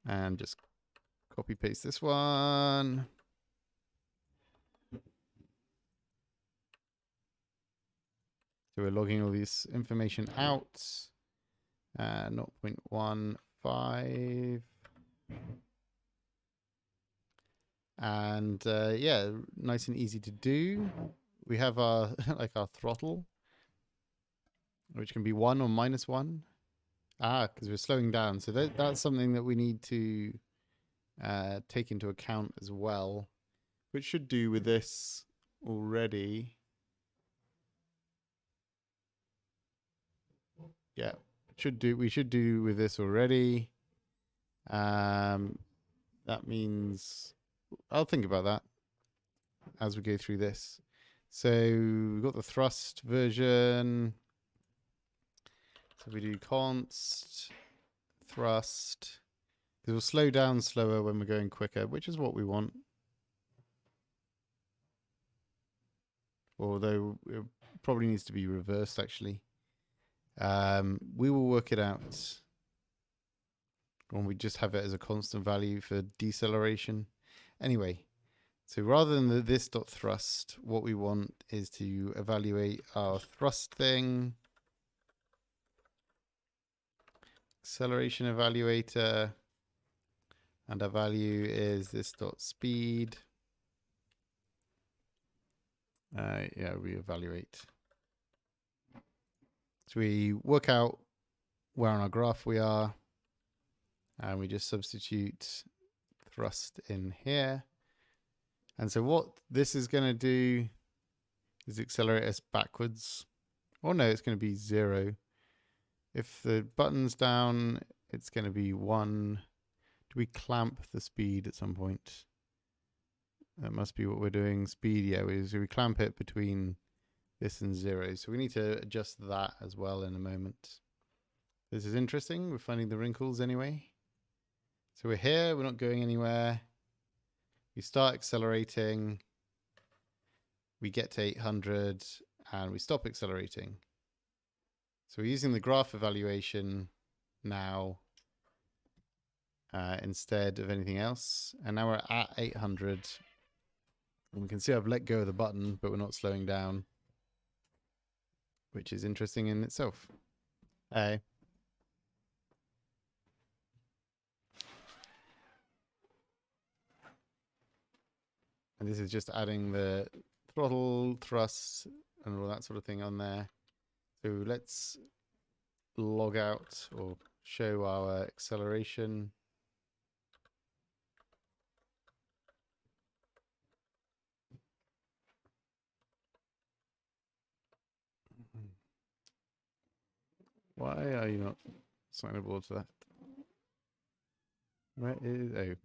And just copy paste this one. So we're logging all this information out. 0.15. And yeah, nice and easy to do. We have our like our throttle, which can be 1 or -1. Because we're slowing down. So that's something that we need to take into account as well, which should do with this already. Yeah, we should do with this already. That means I'll think about that as we go through this. So we've got the thrust version. So we do const thrust, because we'll slow down slower when we're going quicker, which is what we want. Although it probably needs to be reversed actually. We will work it out when we just have it as a constant value for deceleration. Anyway, so rather than this dot thrust, what we want is to evaluate our thrust thing. Acceleration evaluator, and our value is this dot speed. Yeah, we evaluate. So we work out where on our graph we are, and we just substitute thrust in here. And so what this is going to do is accelerate us backwards. Oh no, it's going to be 0. If the button's down, it's going to be 1. Do we clamp the speed at some point? That must be what we're doing. Speed, yeah, we clamp it between this and 0. So we need to adjust that as well in a moment. This is interesting. We're finding the wrinkles anyway. So we're here, we're not going anywhere. We start accelerating. We get to 800 and we stop accelerating. So we're using the graph evaluation now instead of anything else. And now we're at 800. And we can see I've let go of the button, but we're not slowing down, which is interesting in itself. And this is just adding the throttle, thrust, and all that sort of thing on there. So let's log out or show our acceleration. Why are you not signable to that? Where is... Oh.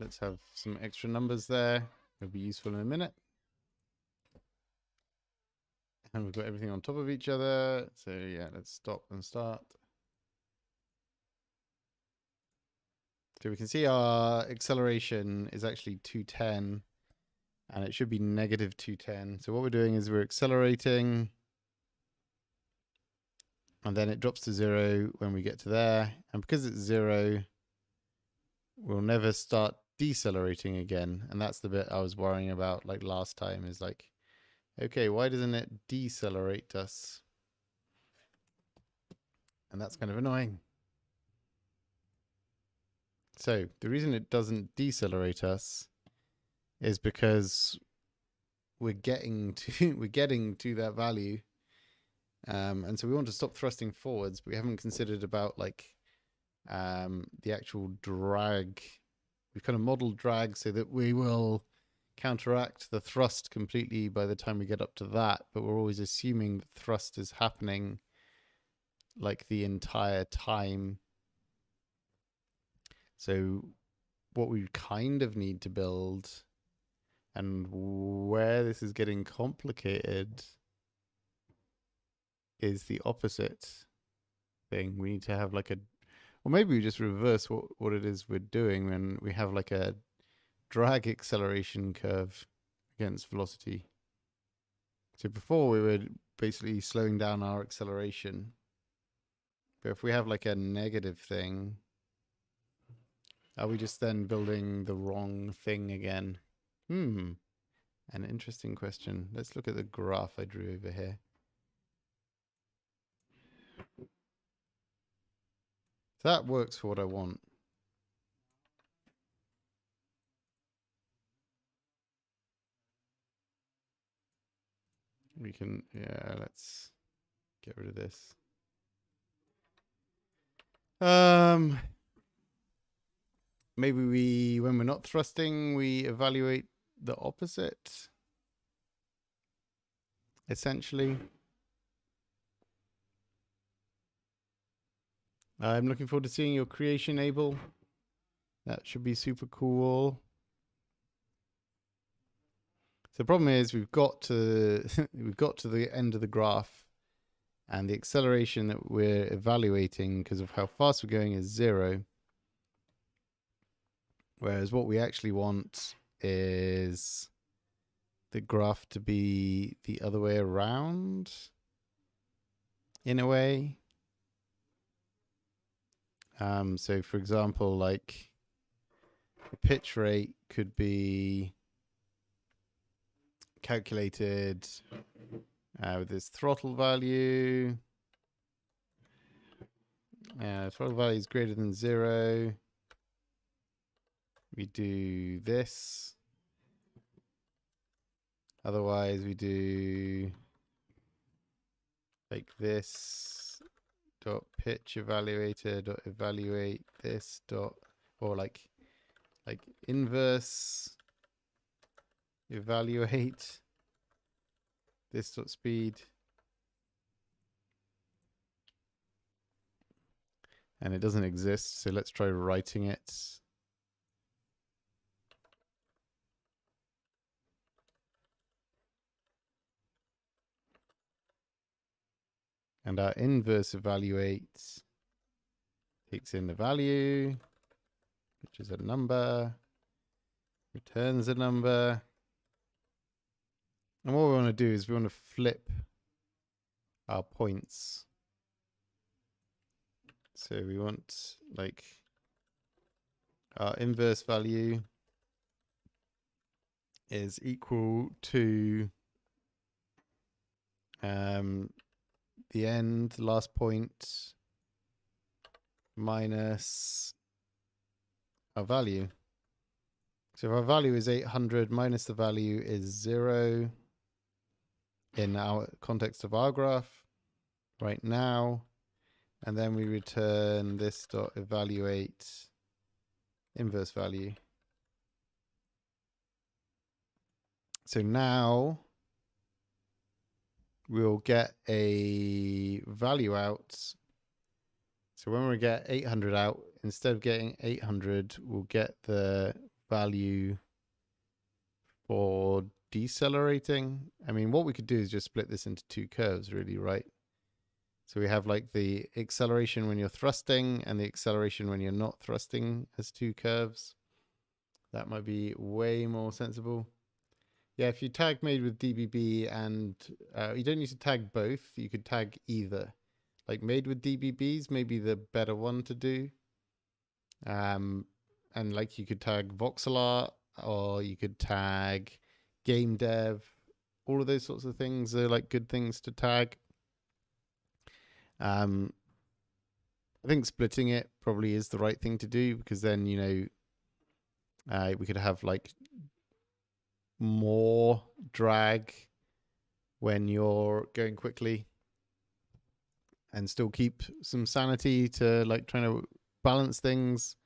Let's have some extra numbers there. It'll be useful in a minute. And we've got everything on top of each other. So yeah, let's stop and start. So we can see our acceleration is actually 210 and it should be negative 210. So what we're doing is we're accelerating and then it drops to 0 when we get to there. And because it's 0, we'll never start decelerating again. And that's the bit I was worrying about like last time, is like, okay, why doesn't it decelerate us? And that's kind of annoying. So the reason it doesn't decelerate us is because we're getting to that value. And so we want to stop thrusting forwards, but we haven't considered about like the actual drag. We've kind of modeled drag so that we will counteract the thrust completely by the time we get up to that, but we're always assuming that thrust is happening like the entire time. So what we kind of need to build, and where this is getting complicated, is the opposite thing. We need to have like a, or maybe we just reverse what it is we're doing when we have like a drag acceleration curve against velocity. So before we were basically slowing down our acceleration, but if we have like a negative thing, are we just then building the wrong thing again? An interesting question. Let's look at the graph I drew over here. That works for what I want. We can, yeah, let's get rid of this. Maybe when we're not thrusting, we evaluate the opposite, essentially. I'm looking forward to seeing your creation, Abel. That should be super cool. So the problem is we've got to the end of the graph, and the acceleration that we're evaluating because of how fast we're going is 0. Whereas what we actually want is the graph to be the other way around, in a way. So for example, like the pitch rate could be calculated with this throttle value. Throttle value is greater than 0. We do this. Otherwise, we do like this dot pitch evaluator dot evaluate this dot, or like inverse evaluate this dot speed. And it doesn't exist, so let's try writing it. And our inverse evaluate takes in the value, which is a number, returns a number. And what we want to do is we want to flip our points. So we want like our inverse value is equal to the end, last point, minus our value. So if our value is 800 minus the value is 0 in our context of our graph right now, and then we return this dot evaluate inverse value. So now we'll get a value out. So when we get 800 out, instead of getting 800, we'll get the value for decelerating. I mean, what we could do is just split this into two curves, really, right? So we have like the acceleration when you're thrusting and the acceleration when you're not thrusting as two curves. That might be way more sensible. Yeah, if you tag made with DBB and you don't need to tag both, you could tag either. Like made with DBBs, maybe the better one to do. And like you could tag voxel art, or you could tag game dev. All of those sorts of things are like good things to tag. I think splitting it probably is the right thing to do, because then, you know, we could have like more drag when you're going quickly and still keep some sanity to like trying to balance things.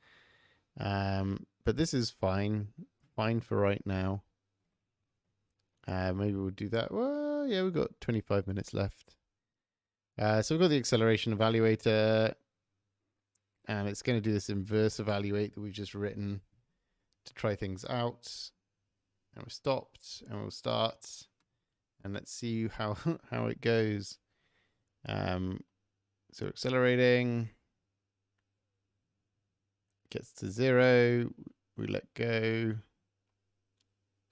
But this is fine for right now. Maybe we'll do that. Well, yeah, we've got 25 minutes left. So we've got the acceleration evaluator, and it's going to do this inverse evaluate that we've just written to try things out. And we've stopped, and we'll start, and let's see how how it goes. So accelerating, gets to 0, we let go.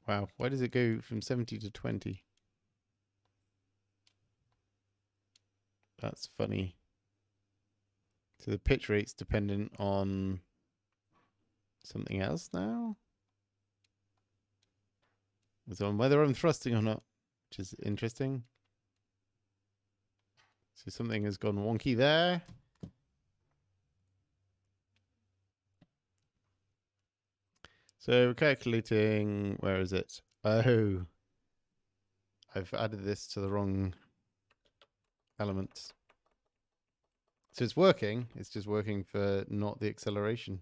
Wow, why does it go from 70 to 20? That's funny. So the pitch rate's dependent on something else now. It's on whether I'm thrusting or not, which is interesting. So something has gone wonky there. So we're calculating, where is it? Oh, I've added this to the wrong element. So it's working, it's just working for not the acceleration.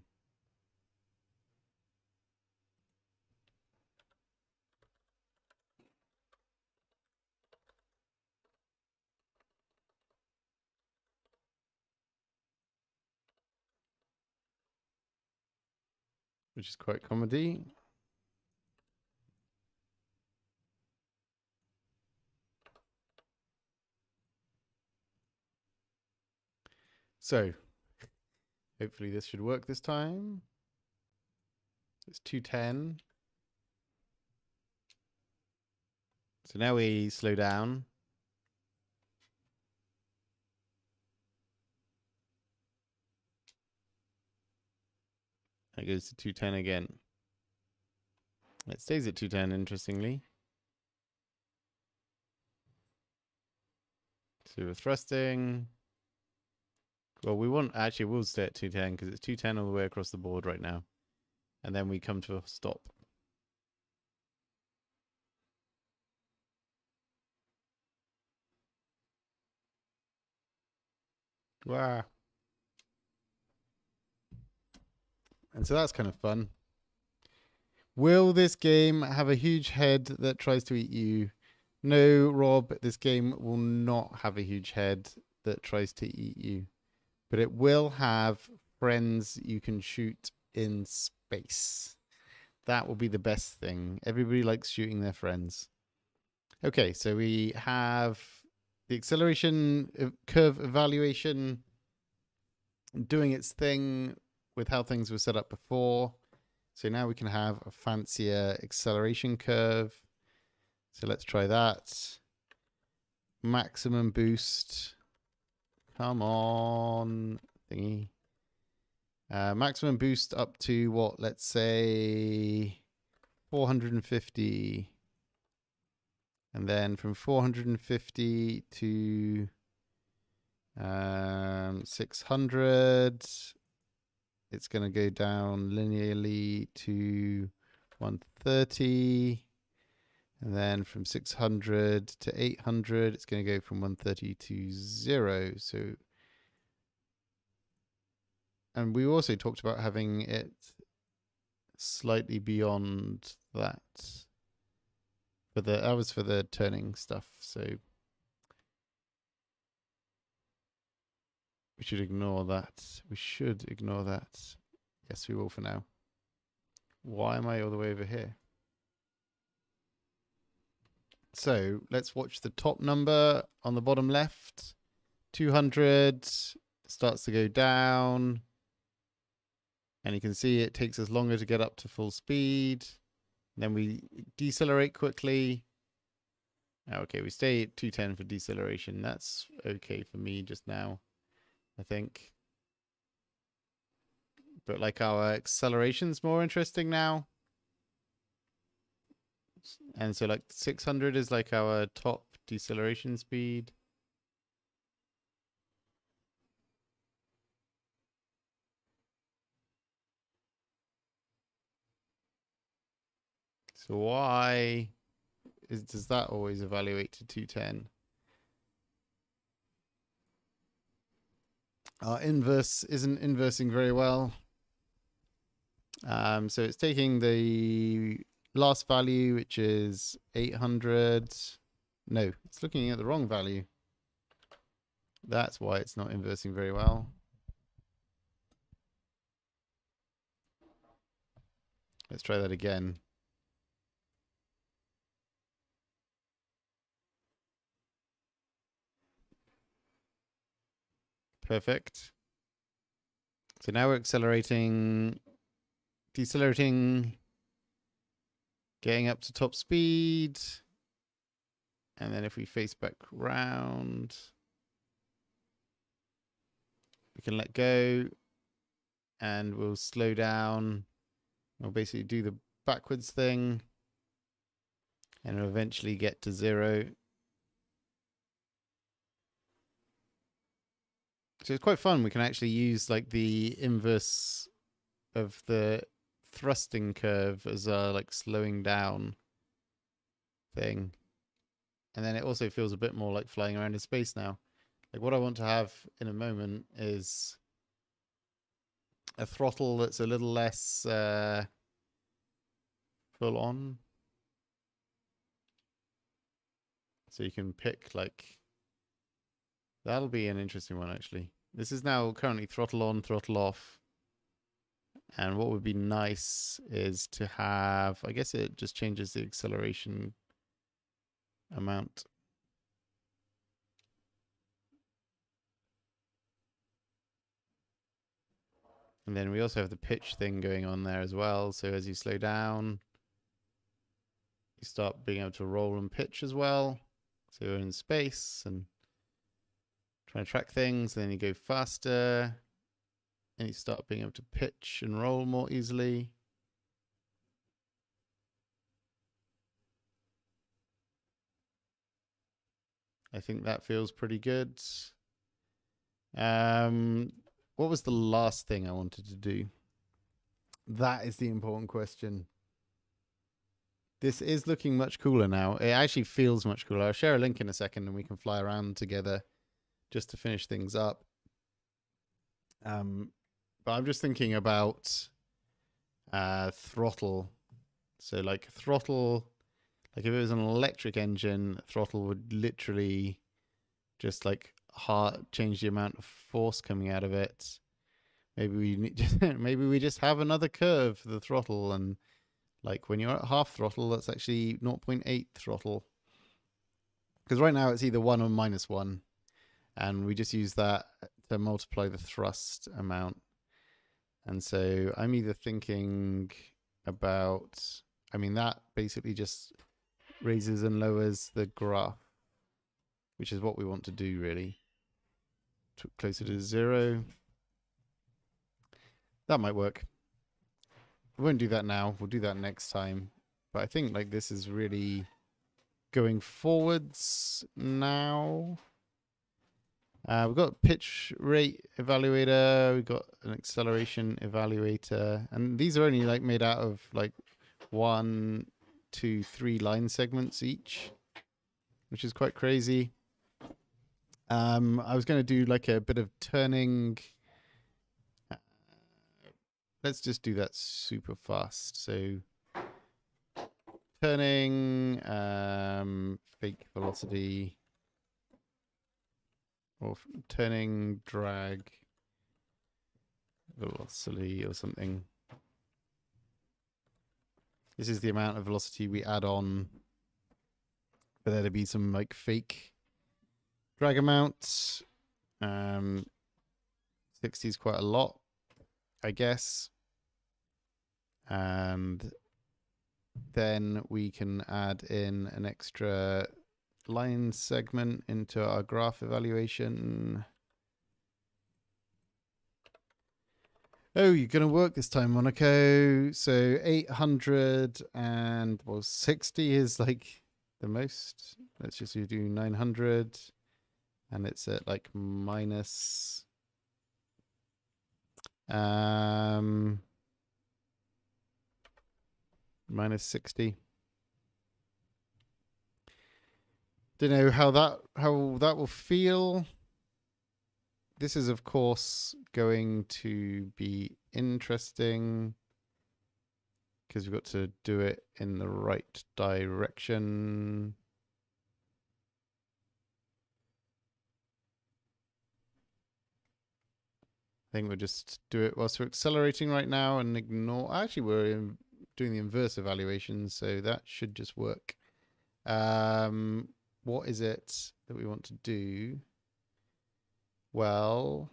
Which is quite comedy. So hopefully this should work this time. It's 210. So now we slow down. It goes to 210 again. It stays at 210, interestingly. So we're thrusting. Well, we want, actually, we'll stay at 210 because it's 210 all the way across the board right now. And then we come to a stop. Wow. And so that's kind of fun. Will this game have a huge head that tries to eat you? No, Rob, this game will not have a huge head that tries to eat you. But it will have friends you can shoot in space. That will be the best thing. Everybody likes shooting their friends. Okay, so we have the acceleration curve evaluation doing its thing with how things were set up before. So now we can have a fancier acceleration curve. So let's try that. Maximum boost. Come on, thingy. Maximum boost up to what? Let's say 450. And then from 450 to 600, it's going to go down linearly to 130. And then from 600 to 800, it's going to go from 130 to 0. So, and we also talked about having it slightly beyond that. But that was for the turning stuff, so we should ignore that. We should ignore that. Yes, we will for now. Why am I all the way over here? So let's watch the top number on the bottom left. 200 starts to go down. And you can see it takes us longer to get up to full speed. Then we decelerate quickly. Okay, we stay at 210 for deceleration. That's okay for me just now, I think. But like our acceleration's more interesting now. And so like 600 is like our top deceleration speed. So why does that always evaluate to 210? Our inverse isn't inversing very well. So it's taking the last value, which is 800. No, it's looking at the wrong value. That's why it's not inversing very well. Let's try that again. Perfect. So now we're accelerating, decelerating, getting up to top speed. And then if we face back round, we can let go and we'll slow down. We'll basically do the backwards thing and we'll eventually get to 0. So it's quite fun. We can actually use like the inverse of the thrusting curve as a like slowing down thing. And then it also feels a bit more like flying around in space now. Like what I want to have in a moment is a throttle that's a little less full on. So you can pick like, that'll be an interesting one actually. This is now currently throttle on, throttle off. And what would be nice is to have, I guess it just changes the acceleration amount. And then we also have the pitch thing going on there as well. So as you slow down, you start being able to roll and pitch as well. So you're in space and trying to track things, and then you go faster and you start being able to pitch and roll more easily. I think that feels pretty good. What was the last thing I wanted to do? That is the important question. This is looking much cooler now. It actually feels much cooler. I'll share a link in a second and we can fly around together just to finish things up. But I'm just thinking about throttle. So like throttle, like if it was an electric engine, throttle would literally just like change the amount of force coming out of it. Maybe we just have another curve for the throttle, and like when you're at half throttle, that's actually 0.8 throttle. Because right now it's either 1 or -1. And we just use that to multiply the thrust amount. And so I'm either thinking about, I mean, that basically just raises and lowers the graph, which is what we want to do really. Closer to 0. That might work. We won't do that now. We'll do that next time. But I think like this is really going forwards now. We've got pitch rate evaluator, we've got an acceleration evaluator, and these are only like made out of like 1, 2, 3 line segments each, which is quite crazy. I was going to do like a bit of turning. Let's just do that super fast. So turning, fake velocity, or turning drag velocity or something. This is the amount of velocity we add on for there to be some like fake drag amount. 60 is quite a lot, I guess. And then we can add in an extra line segment into our graph evaluation. Oh, you're going to work this time, Monaco. So 800 and, well, 60 is like the most. Let's just do 900. And it's at like minus... minus 60. Don't know how that will feel. This is of course going to be interesting because we've got to do it in the right direction. I think we'll just do it whilst we're accelerating right now and ignore. Actually, we're doing the inverse evaluation, so that should just work. What is it that we want to do? Well,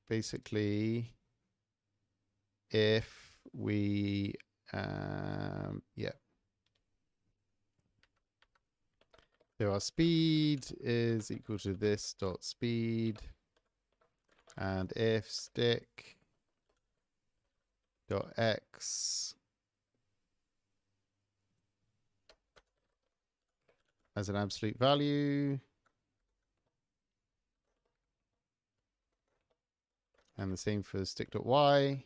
basically, if we, yeah. So our speed is equal to this dot speed, and if stick dot x as an absolute value, and the same for stick.y.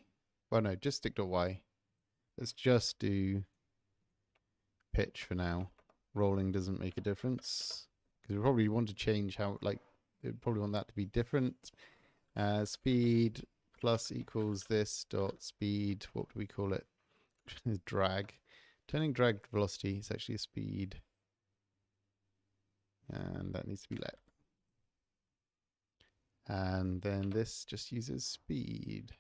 Well, no, just stick.y. Let's just do pitch for now. Rolling doesn't make a difference because we probably want to change how, like, we probably want that to be different. Speed plus equals this dot speed. What do we call it? Drag. Turning drag velocity is actually a speed. And that needs to be let. And then this just uses speed.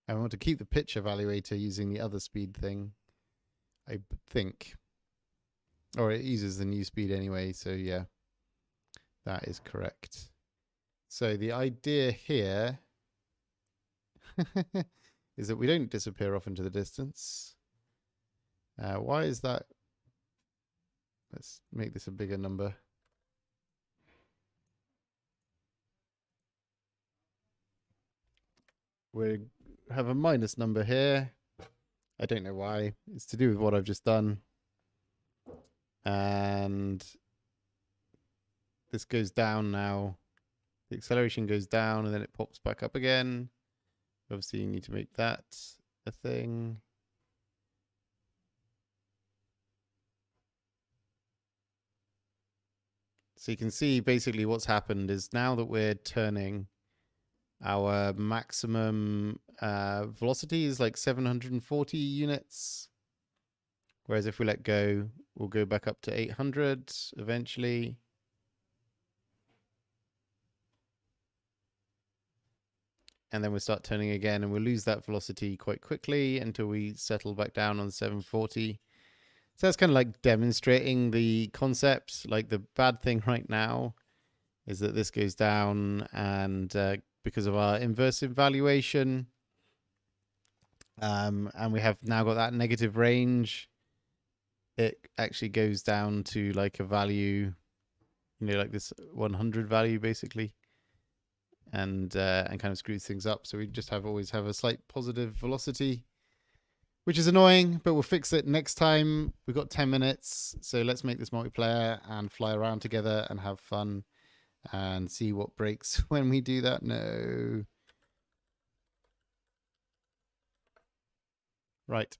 I want to keep the pitch evaluator using the other speed thing, I think. Or it uses the new speed anyway, so yeah, that is correct. So the idea here is that we don't disappear off into the distance. Why is that? Let's make this a bigger number. We have a minus number here. I don't know why. It's to do with what I've just done. And this goes down now. The acceleration goes down and then it pops back up again. Obviously, you need to make that a thing. So you can see basically what's happened is now that we're turning, our maximum velocity is like 740 units. Whereas if we let go, we'll go back up to 800 eventually. And then we'll start turning again and we'll lose that velocity quite quickly until we settle back down on 740. So that's kind of like demonstrating the concept. Like the bad thing right now is that this goes down, and because of our inverse evaluation, and we have now got that negative range, it actually goes down to like a value, like this 100 value basically, and kind of screws things up. So we just always have a slight positive velocity, which is annoying, but we'll fix it next time. We've got 10 minutes, so let's make this multiplayer and fly around together and have fun and see what breaks when we do that. No. Right.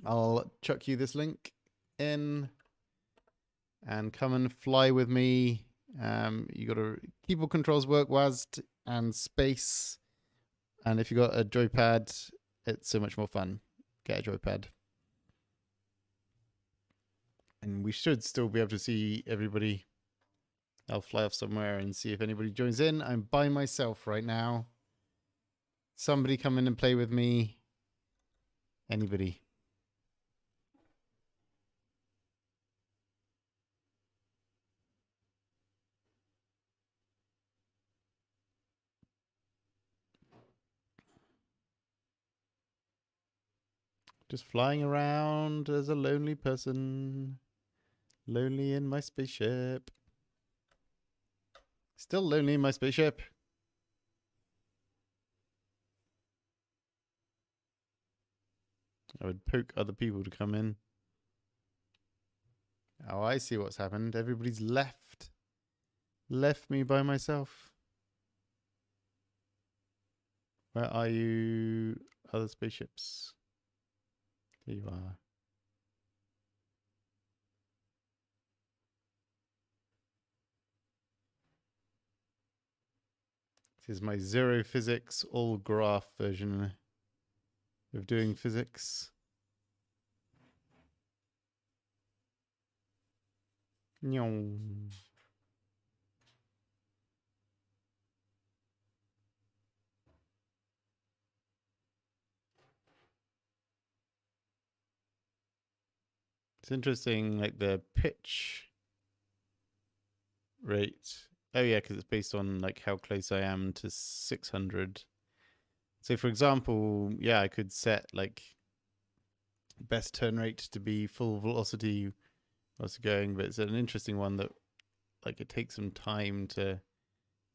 I'll chuck you this link in and come and fly with me. You got to keyboard controls work WASD and space. And if you got a joypad, it's so much more fun. Get a joypad. And we should still be able to see everybody. I'll fly off somewhere and see if anybody joins in. I'm by myself right now. Somebody come in and play with me. Anybody? Just flying around as a lonely person. Lonely in my spaceship. Still lonely in my spaceship. I would poke other people to come in. Oh, I see what's happened. Everybody's left. Left me by myself. Where are you, other spaceships? There you are. This is my zero physics, all graph version of doing physics. It's interesting, like the pitch rate. Oh yeah, because it's based on like how close I am to 600. So for example, yeah, I could set like best turn rate to be full velocity whilst going, but it's an interesting one that like it takes some time to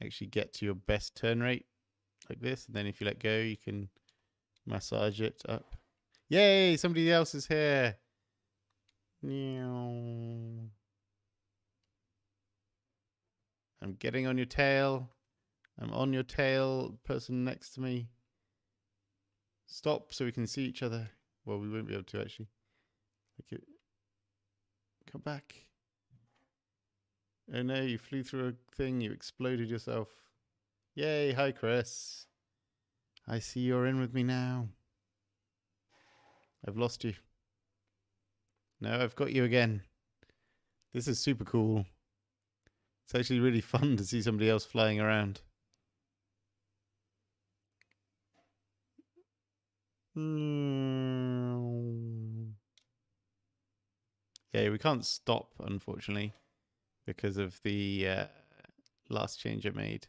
actually get to your best turn rate like this, and then if you let go you can massage it up. Yay, somebody else is here. I'm getting on your tail. I'm on your tail, person next to me. Stop so we can see each other. Well, we won't be able to actually. Come back. Oh no, you flew through a thing, you exploded yourself. Yay, hi Chris. I see you're in with me now. I've lost you. No, I've got you again. This is super cool. It's actually really fun to see somebody else flying around. Yeah, we can't stop, unfortunately, because of the last change I made.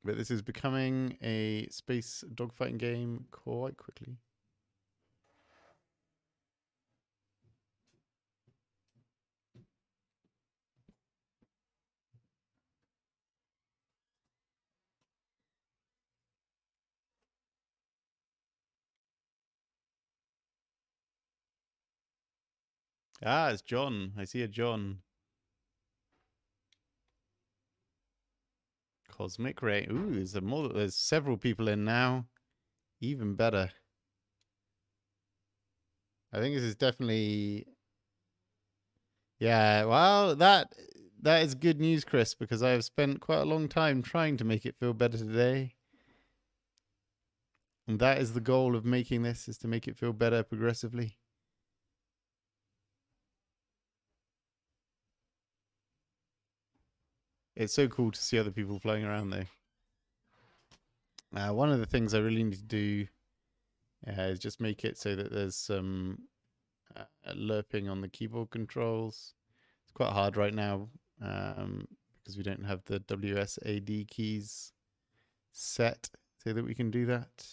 But this is becoming a space dogfighting game quite quickly. Ah, it's John. I see a John. Cosmic Ray. Ooh, there's several people in now. Even better. I think this is definitely... Yeah, well, that is good news, Chris, because I have spent quite a long time trying to make it feel better today. And that is the goal of making this, is to make it feel better progressively. It's so cool to see other people flying around, though. One of the things I really need to do is just make it so that there's some lerping on the keyboard controls. It's quite hard right now because we don't have the WSAD keys set so that we can do that.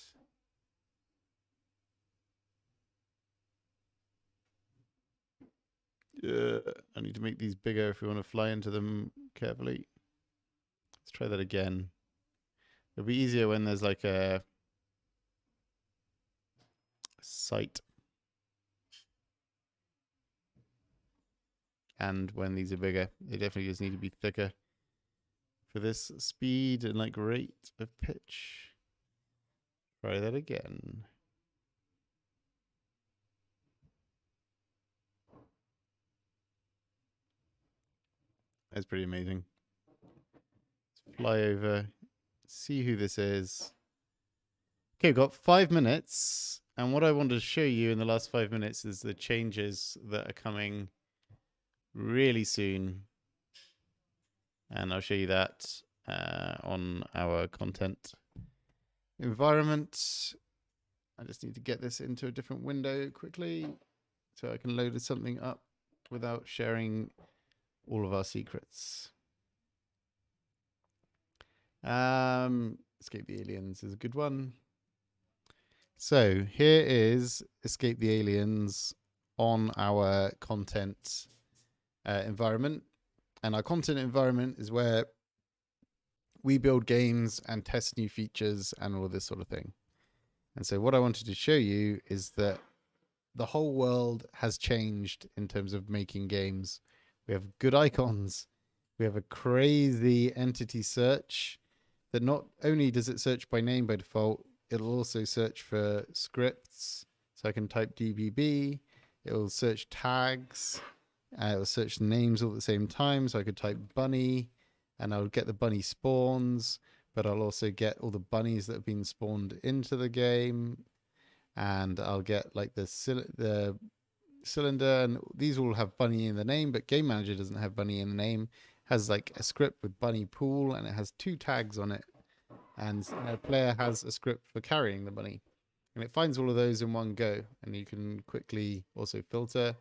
I need to make these bigger if we want to fly into them carefully. Let's try that again. It'll be easier when there's like a sight. And when these are bigger, they definitely just need to be thicker for this speed and like rate of pitch. Try that again. That's pretty amazing. Let's fly over, see who this is. Okay, we've got 5 minutes. And what I wanted to show you in the last 5 minutes is the changes that are coming really soon. And I'll show you that on our content environment. I just need to get this into a different window quickly so I can load something up without sharing all of our secrets. Escape the Aliens is a good one. So here is Escape the Aliens on our content environment. And our content environment is where we build games and test new features and all this sort of thing. And so what I wanted to show you is that the whole world has changed in terms of making games. We have good icons. We have a crazy entity search that not only does it search by name by default, it'll also search for scripts. So I can type DBB. It'll search tags. It'll search the names all at the same time. So I could type bunny and I'll get the bunny spawns, but I'll also get all the bunnies that have been spawned into the game. And I'll get like the cylinder, and these all have bunny in the name, but Game Manager doesn't have bunny in the name. It has like a script with bunny pool and it has 2 tags on it. And a player has a script for carrying the bunny. And it finds all of those in one go. And you can quickly also filter.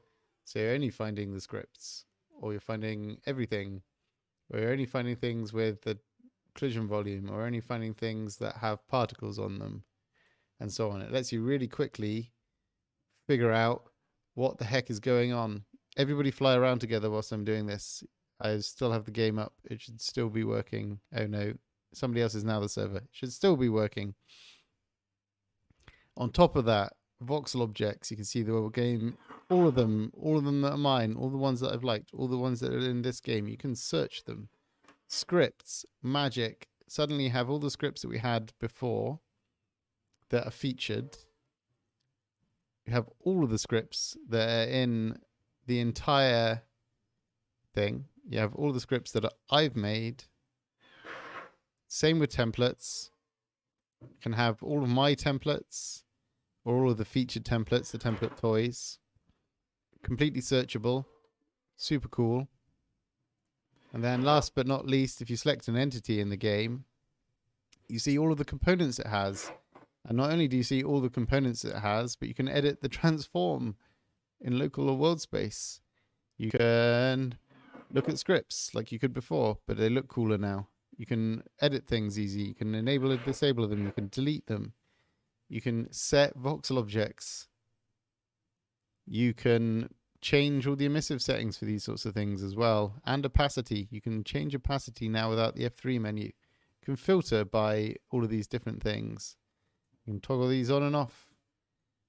So you're only finding the scripts, or you're finding everything, or you're only finding things with the collision volume, or only finding things that have particles on them, and so on. It lets you really quickly figure out what the heck is going on. Everybody fly around together whilst I'm doing this. I still have the game up. It should still be working. Oh no, somebody else is now the server. It should still be working. On top of that, voxel objects, you can see the game, all of them that are mine, all the ones that I've liked, all the ones that are in this game, you can search them. Scripts, magic, suddenly have all the scripts that we had before that are featured. You have all of the scripts that are in the entire thing. You have all the scripts that I've made. Same with templates. You can have all of my templates, or all of the featured templates, the template toys. Completely searchable. Super cool. And then last but not least, if you select an entity in the game, you see all of the components it has. And not only do you see all the components it has, but you can edit the transform in local or world space. You can look at scripts like you could before, but they look cooler now. You can edit things easy. You can enable and disable them. You can delete them. You can set voxel objects. You can change all the emissive settings for these sorts of things as well. And opacity. You can change opacity now without the F3 menu. You can filter by all of these different things. You can toggle these on and off.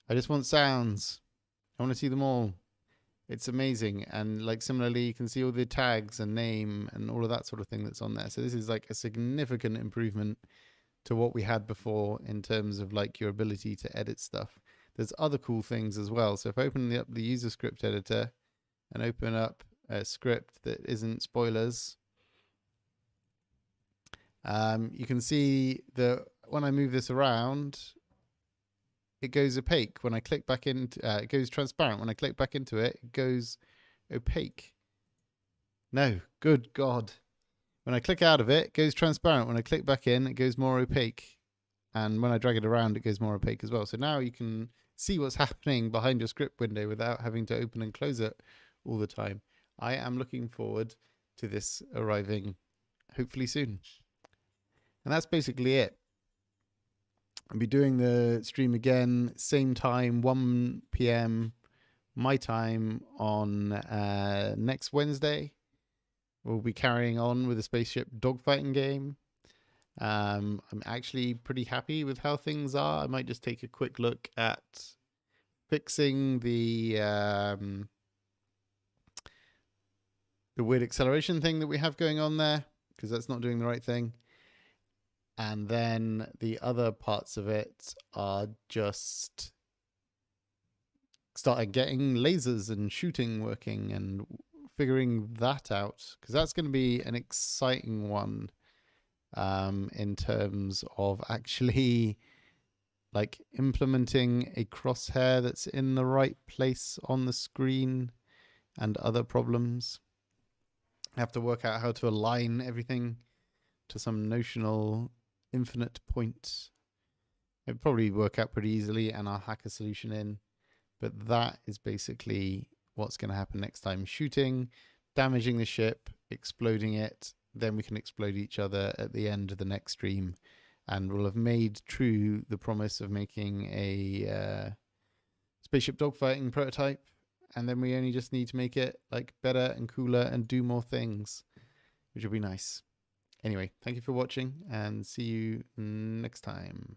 I just want sounds. I want to see them all. It's amazing. And like similarly, you can see all the tags and name and all of that sort of thing that's on there. So this is like a significant improvement to what we had before in terms of like your ability to edit stuff. There's other cool things as well. So if I open up the user script editor and open up a script that isn't spoilers, you can see that when I move this around, it goes opaque. When I click back into it goes transparent. When I click back into it, it goes opaque. No, good God. When I click out of it, it goes transparent. When I click back in, it goes more opaque. And when I drag it around, it goes more opaque as well. So now you can see what's happening behind your script window without having to open and close it all the time. I am looking forward to this arriving hopefully soon. And that's basically it. I'll be doing the stream again, same time, 1 p.m. my time on next Wednesday. We'll be carrying on with the Spaceship Dogfighting game. I'm actually pretty happy with how things are. I might just take a quick look at fixing the weird acceleration thing that we have going on there, because that's not doing the right thing. And then the other parts of it are just starting getting lasers and shooting working and figuring that out, because that's going to be an exciting one in terms of actually like implementing a crosshair that's in the right place on the screen and other problems. I have to work out how to align everything to some notional infinite point. It'd probably work out pretty easily, and I'll hack a solution in. But that is basically what's going to happen next time. Shooting, damaging the ship, exploding it, then we can explode each other at the end of the next stream. And we'll have made true the promise of making a spaceship dogfighting prototype. And then we only just need to make it like better and cooler and do more things, which will be nice. Anyway, thank you for watching and see you next time.